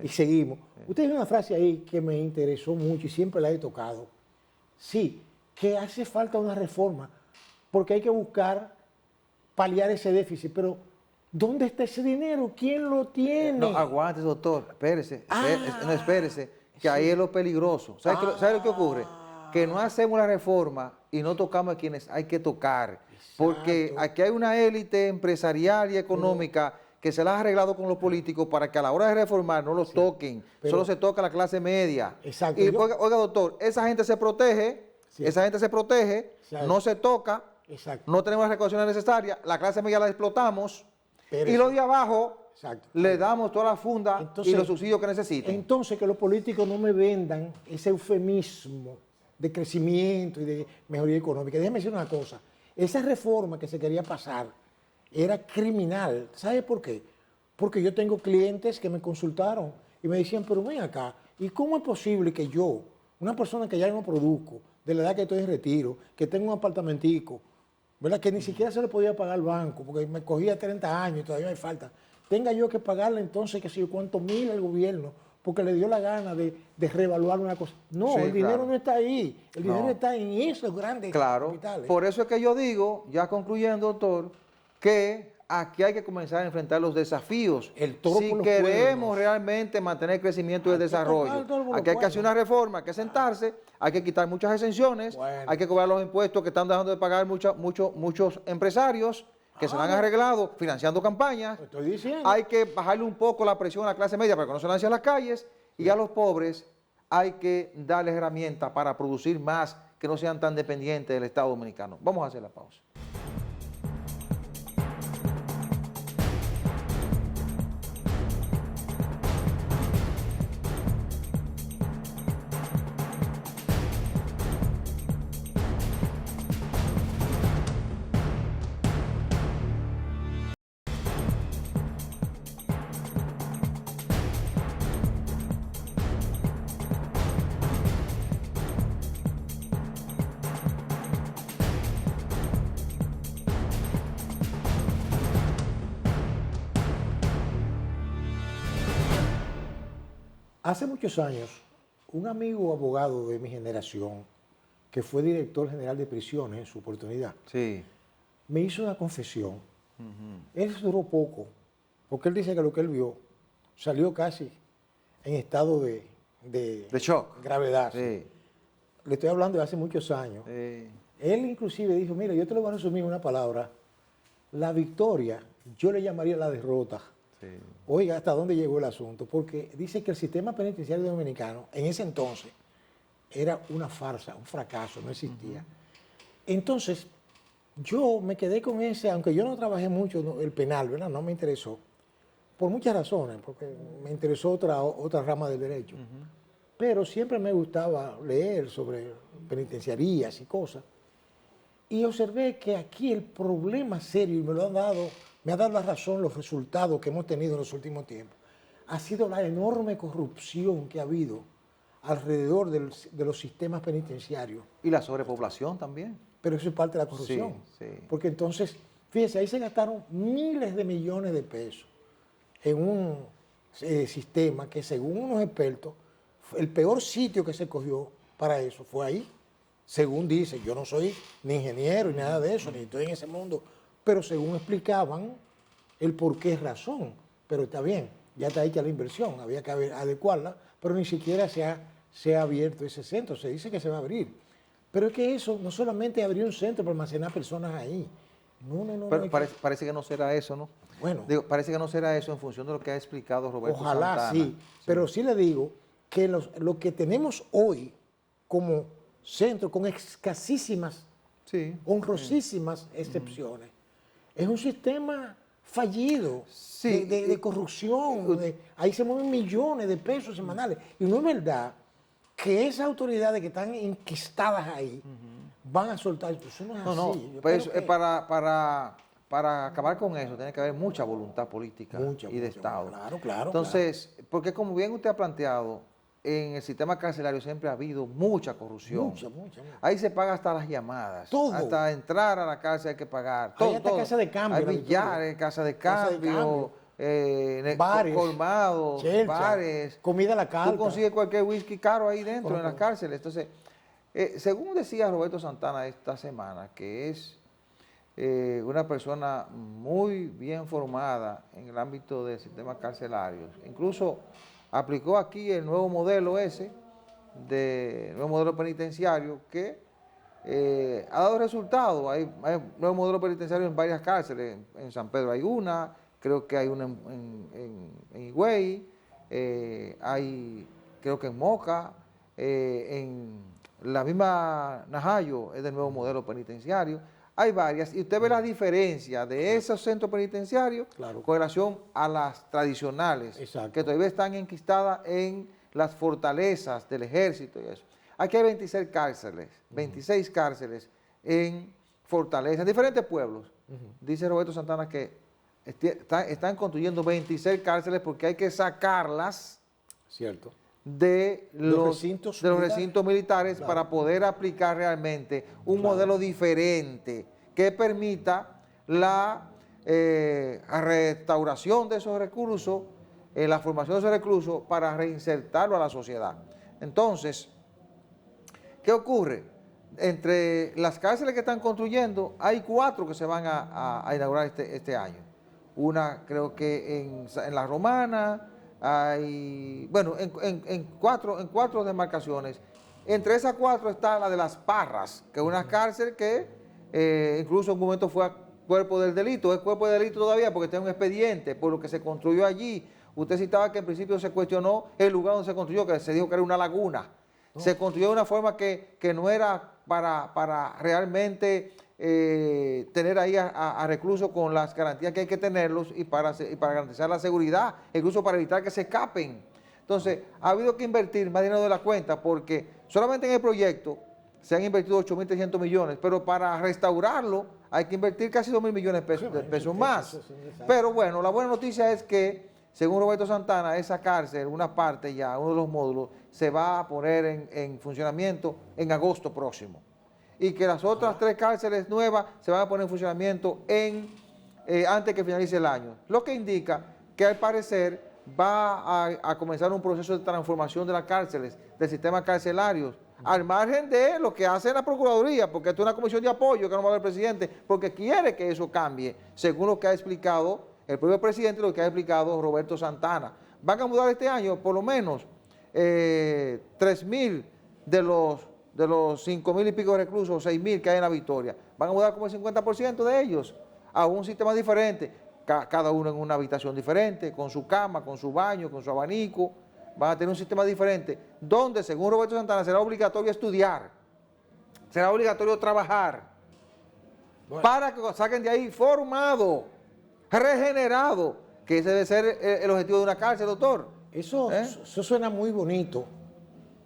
[SPEAKER 2] Y seguimos. Usted dijo una frase ahí que me interesó mucho y siempre la he tocado. Sí, que hace falta una reforma, porque hay que buscar paliar ese déficit, pero ¿dónde está ese dinero? ¿Quién lo tiene?
[SPEAKER 1] No, aguante, doctor, espérese, espérese, que ahí es lo peligroso. ¿Sabe lo que ocurre? Que no hacemos la reforma y no tocamos a quienes hay que tocar, porque aquí hay una élite empresarial y económica que se la ha arreglado con los políticos para que a la hora de reformar no los toquen, solo se toca la clase media.
[SPEAKER 2] Exacto.
[SPEAKER 1] Y oiga, doctor, esa gente se protege, no se toca,
[SPEAKER 2] Exacto.
[SPEAKER 1] no tenemos las recaudaciones necesarias, la clase media la explotamos
[SPEAKER 2] Pero
[SPEAKER 1] y los de abajo
[SPEAKER 2] Exacto.
[SPEAKER 1] le damos toda la funda
[SPEAKER 2] Entonces,
[SPEAKER 1] y los subsidios que necesiten.
[SPEAKER 2] Entonces, que los políticos no me vendan ese eufemismo de crecimiento y de mejoría económica. Déjeme decir una cosa. Esa reforma que se quería pasar era criminal. ¿Sabe por qué? Porque yo tengo clientes que me consultaron y me decían, pero ven acá, ¿y cómo es posible que yo, una persona que ya no produzco, de la edad que estoy en retiro, que tengo un apartamentico, ¿verdad? Que ni siquiera se le podía pagar al banco, porque me cogía 30 años y todavía me falta, tenga yo que pagarle entonces, que sé yo, cuántos mil al gobierno, porque le dio la gana de reevaluar una cosa? No,
[SPEAKER 1] Sí,
[SPEAKER 2] el dinero
[SPEAKER 1] claro.
[SPEAKER 2] no está ahí, el dinero
[SPEAKER 1] No.
[SPEAKER 2] está en esos grandes
[SPEAKER 1] Claro,
[SPEAKER 2] capitales.
[SPEAKER 1] por eso es que yo digo, ya concluyendo, doctor, que aquí hay que comenzar a enfrentar los desafíos.
[SPEAKER 2] El toro
[SPEAKER 1] Si
[SPEAKER 2] por los
[SPEAKER 1] queremos
[SPEAKER 2] cuernos.
[SPEAKER 1] realmente mantener crecimiento y
[SPEAKER 2] Hay que
[SPEAKER 1] desarrollo,
[SPEAKER 2] tocar el toro por los
[SPEAKER 1] aquí hay que hacer
[SPEAKER 2] cuernos.
[SPEAKER 1] una reforma, hay que sentarse, hay que quitar muchas exenciones,
[SPEAKER 2] Bueno.
[SPEAKER 1] hay que cobrar los impuestos que están dejando de pagar muchos empresarios que se lo han arreglado financiando campañas.
[SPEAKER 2] Lo estoy diciendo.
[SPEAKER 1] Hay que bajarle un poco la presión a la clase media para que no se lance a las calles y a los pobres hay que darles herramientas para producir más, que no sean tan dependientes del Estado dominicano. Vamos a hacer la pausa.
[SPEAKER 2] Hace muchos años, un amigo abogado de mi generación, que fue director general de prisiones en su oportunidad,
[SPEAKER 1] Sí.
[SPEAKER 2] me hizo una confesión. Él duró poco, porque él dice que lo que él vio salió casi en estado de
[SPEAKER 1] shock.
[SPEAKER 2] gravedad.
[SPEAKER 1] Sí.
[SPEAKER 2] Sí. Le estoy hablando de hace muchos años.
[SPEAKER 1] Sí.
[SPEAKER 2] Él inclusive dijo, mira, yo te lo voy a resumir en una palabra. La victoria, yo le llamaría la derrota.
[SPEAKER 1] Sí.
[SPEAKER 2] Oiga, ¿hasta dónde llegó el asunto? Porque dice que el sistema penitenciario dominicano, en ese entonces, era una farsa, un fracaso, no existía. Entonces, yo me quedé con ese, aunque yo no trabajé mucho el penal, ¿verdad? No me interesó, por muchas razones, porque me interesó otra rama del derecho. Pero siempre me gustaba leer sobre penitenciarías y cosas. Y observé que aquí el problema serio, y me ha dado la razón los resultados que hemos tenido en los últimos tiempos, ha sido la enorme corrupción que ha habido alrededor de los sistemas penitenciarios.
[SPEAKER 1] Y la sobrepoblación también.
[SPEAKER 2] Pero eso es parte de la corrupción.
[SPEAKER 1] Sí, sí.
[SPEAKER 2] Porque entonces, fíjense, ahí se gastaron miles de millones de pesos en un sistema que, según unos expertos, el peor sitio que se cogió para eso fue ahí. Según dice, yo no soy ni ingeniero ni nada de eso, ni estoy en ese mundo, pero según explicaban el por qué razón. Pero está bien, ya está hecha la inversión, había que adecuarla, pero ni siquiera se ha abierto ese centro, se dice que se va a abrir. Pero es que eso no solamente abrió un centro para almacenar personas ahí. No.
[SPEAKER 1] Pero parece que no será eso, ¿no?
[SPEAKER 2] Bueno.
[SPEAKER 1] Digo, parece que no será eso en función de lo que ha explicado Roberto
[SPEAKER 2] Ojalá
[SPEAKER 1] Santana.
[SPEAKER 2] sí, pero sí le digo que lo que tenemos hoy como centro, con escasísimas, honrosísimas excepciones, es un sistema fallido de corrupción. Ahí se mueven millones de pesos semanales. Y no es verdad que esas autoridades que están enquistadas ahí van a soltar. Eso no es así.
[SPEAKER 1] No. Pues, para acabar con eso tiene que haber mucha voluntad política y de Estado.
[SPEAKER 2] Claro.
[SPEAKER 1] Entonces, porque como bien usted ha planteado, en el sistema carcelario siempre ha habido mucha corrupción.
[SPEAKER 2] Mucha.
[SPEAKER 1] Ahí se paga hasta las llamadas.
[SPEAKER 2] Todo.
[SPEAKER 1] Hasta entrar a la cárcel hay que pagar.
[SPEAKER 2] Hay hasta casa de cambio.
[SPEAKER 1] Hay billares, casa de cambio,
[SPEAKER 2] bares,
[SPEAKER 1] colmados, bares.
[SPEAKER 2] Comida a la carta.
[SPEAKER 1] Tú consigues cualquier whisky caro ahí dentro, en las cárceles. Entonces, según decía Roberto Santana esta semana, que es una persona muy bien formada en el ámbito del sistema carcelario, incluso aplicó aquí el nuevo modelo nuevo modelo penitenciario que ha dado resultados. Hay nuevos modelos penitenciarios en varias cárceles. En San Pedro hay una, creo que hay una en Higüey, hay creo que en Moca, en la misma Najayo es del nuevo modelo penitenciario. Hay varias, y usted ve la diferencia de esos centros penitenciarios con relación a las tradicionales, que todavía están enquistadas en las fortalezas del ejército y eso. Aquí hay 26 cárceles en fortalezas, en diferentes pueblos. Dice Roberto Santana que están construyendo 26 cárceles porque hay que sacarlas de los recintos militares para poder aplicar realmente un modelo diferente que permita la restauración de esos reclusos, la formación de esos reclusos para reinsertarlo a la sociedad. Entonces, ¿qué ocurre? Entre las cárceles que están construyendo, hay 4 que se van a inaugurar este año. Una creo que en La Romana, hay, bueno, en cuatro demarcaciones. Entre esas 4 está la de Las Parras, que es una cárcel que incluso en un momento fue a cuerpo del delito. Es cuerpo del delito todavía porque tiene un expediente por lo que se construyó allí. Usted citaba que en principio se cuestionó el lugar donde se construyó, que se dijo que era una laguna. Se construyó de una forma que no era para realmente tener ahí a reclusos con las garantías que hay que tenerlos y para garantizar la seguridad, incluso para evitar que se escapen. Entonces, ha habido que invertir más dinero de la cuenta porque solamente en el proyecto se han invertido 8.300 millones, pero para restaurarlo hay que invertir casi 2.000 millones de pesos más. Pero bueno, la buena noticia es que, según Roberto Santana, esa cárcel, una parte ya, uno de los módulos, se va a poner en funcionamiento en agosto próximo. Y que las otras 3 cárceles nuevas se van a poner en funcionamiento antes que finalice el año. Lo que indica que al parecer va a comenzar un proceso de transformación de las cárceles, del sistema carcelario, al margen de lo que hace la Procuraduría, porque esto es una comisión de apoyo que no va a ver el presidente, porque quiere que eso cambie, según lo que ha explicado el propio presidente y lo que ha explicado Roberto Santana. Van a mudar este año por lo menos 3.000 de los 5.000 y pico de reclusos, 6.000 que hay en La Victoria. Van a mudar como el 50% de ellos a un sistema diferente, cada uno en una habitación diferente, con su cama, con su baño, con su abanico. Van a tener un sistema diferente, donde según Roberto Santana será obligatorio estudiar, será obligatorio trabajar, para que saquen de ahí formado, regenerado, que ese debe ser el objetivo de una cárcel, doctor.
[SPEAKER 2] Eso suena muy bonito,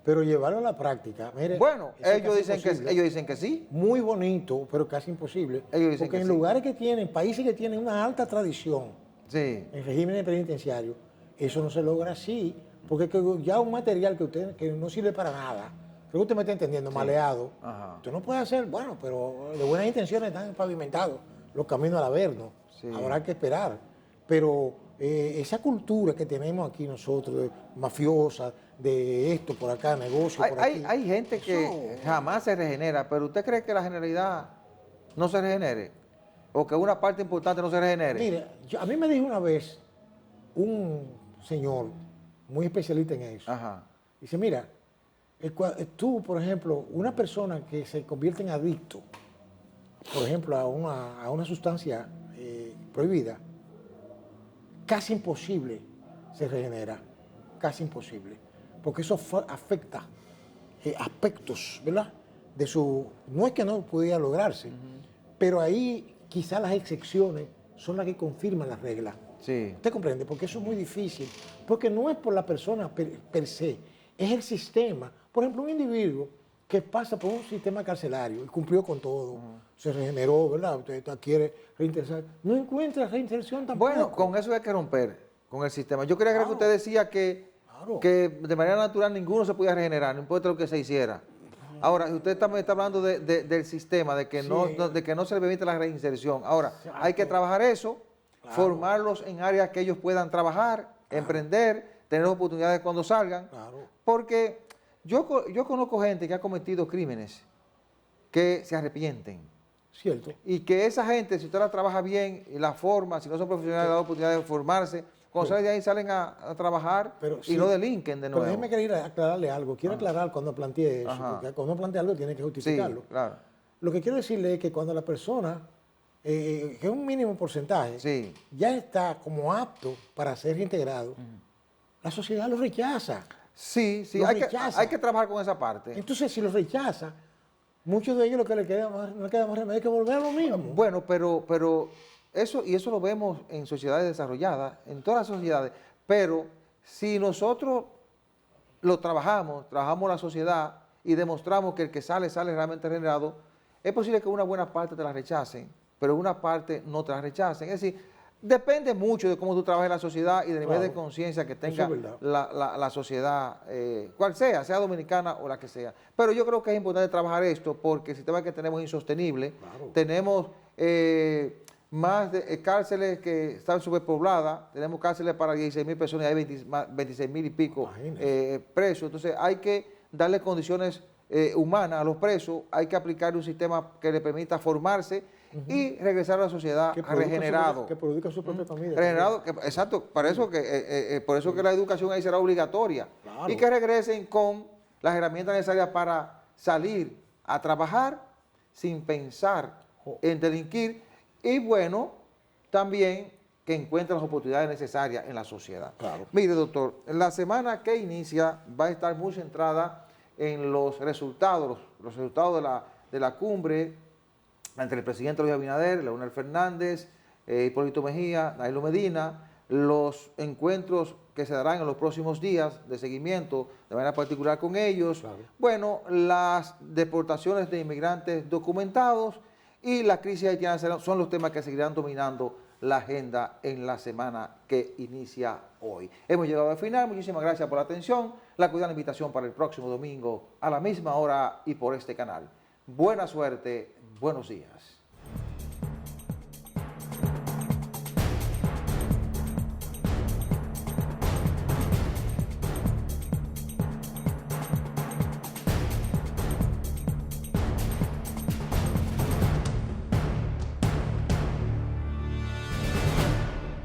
[SPEAKER 2] pero llevarlo a la práctica, mire,
[SPEAKER 1] bueno, ellos dicen que sí.
[SPEAKER 2] Muy bonito, pero casi imposible.
[SPEAKER 1] Ellos dicen
[SPEAKER 2] porque
[SPEAKER 1] que
[SPEAKER 2] en
[SPEAKER 1] sí.
[SPEAKER 2] Lugares que tienen, países que tienen una alta tradición en regímenes penitenciarios, eso no se logra así, porque ya un material que no sirve para nada, creo que usted me está entendiendo, maleado, usted no puede hacer, bueno, pero de buenas intenciones están pavimentados los caminos al Averno, habrá que esperar, pero esa cultura que tenemos aquí nosotros, de mafiosa, de esto por acá, negocio por aquí.
[SPEAKER 1] Hay gente que jamás se regenera, pero ¿usted cree que la generalidad no se regenere? ¿O que una parte importante no se regenere?
[SPEAKER 2] Mire, a mí me dijo una vez un señor muy especialista en eso. Dice, mira, tú, por ejemplo, una persona que se convierte en adicto, por ejemplo, a una sustancia prohibida, casi imposible se regenera, casi imposible, porque eso afecta aspectos, ¿verdad? De su, no es que no pudiera lograrse, pero ahí quizás las excepciones son las que confirman las reglas.
[SPEAKER 1] Sí.
[SPEAKER 2] ¿Usted comprende? Porque eso es muy difícil, porque no es por la persona per se, es el sistema. Por ejemplo, un individuo que pasa por un sistema carcelario y cumplió con todo, se regeneró, ¿verdad? Usted quiere reintersar, no encuentra reinserción tampoco.
[SPEAKER 1] Bueno, con eso hay que romper con el sistema. Yo quería que usted decía que de manera natural ninguno se podía regenerar, no importa lo que se hiciera. Ahora, usted también está hablando del sistema, de que no se le permite la reinserción. Ahora, hay que trabajar eso, formarlos en áreas que ellos puedan trabajar, emprender, tener oportunidades cuando salgan. Porque yo conozco gente que ha cometido crímenes que se arrepienten.
[SPEAKER 2] Cierto.
[SPEAKER 1] Y que esa gente, si usted la trabaja bien y la forma, si no son profesionales, le da oportunidad de formarse, cuando salen de ahí salen a trabajar y no delinquen de nuevo.
[SPEAKER 2] Pero déjeme querer aclararle algo. Quiero aclarar cuando plantee eso, porque cuando plantea algo tiene que justificarlo.
[SPEAKER 1] Sí, claro.
[SPEAKER 2] Lo que quiero decirle es que cuando la persona, que es un mínimo porcentaje, ya está como apto para ser reintegrado, la sociedad lo rechaza.
[SPEAKER 1] Sí, hay que trabajar con esa parte.
[SPEAKER 2] Entonces, si lo rechaza, muchos de ellos lo que le queda más remedio es que volver a lo mismo.
[SPEAKER 1] Bueno, pero eso lo vemos en sociedades desarrolladas, en todas las sociedades, pero si nosotros lo trabajamos la sociedad y demostramos que el que sale realmente regenerado, es posible que una buena parte te la rechacen, pero una parte no te la rechacen. Es decir, depende mucho de cómo tú trabajes en la sociedad y del nivel de conciencia que tenga la sociedad, cual sea dominicana o la que sea. Pero yo creo que es importante trabajar esto porque el sistema que tenemos es insostenible. Tenemos más de cárceles que están superpobladas, tenemos cárceles para 16.000 personas y hay 26.000 y pico presos. Entonces hay que darle condiciones humanas a los presos, hay que aplicar un sistema que le permita formarse y regresar a la sociedad regenerado.
[SPEAKER 2] Que produzca su propia comida.
[SPEAKER 1] Regenerado, exacto, por eso que la educación ahí será obligatoria. Y que regresen con las herramientas necesarias para salir a trabajar sin pensar en delinquir y bueno, también que encuentren las oportunidades necesarias en la sociedad. Mire, doctor, la semana que inicia va a estar muy centrada en los resultados de la cumbre entre el presidente Luis Abinader, Leonel Fernández, Hipólito Mejía, Danilo Medina, los encuentros que se darán en los próximos días de seguimiento de manera particular con ellos, bueno, las deportaciones de inmigrantes documentados y la crisis haitiana son los temas que seguirán dominando la agenda en la semana que inicia hoy. Hemos llegado al final, muchísimas gracias por la atención, la cordial invitación para el próximo domingo a la misma hora y por este canal. Buena suerte, buenos días.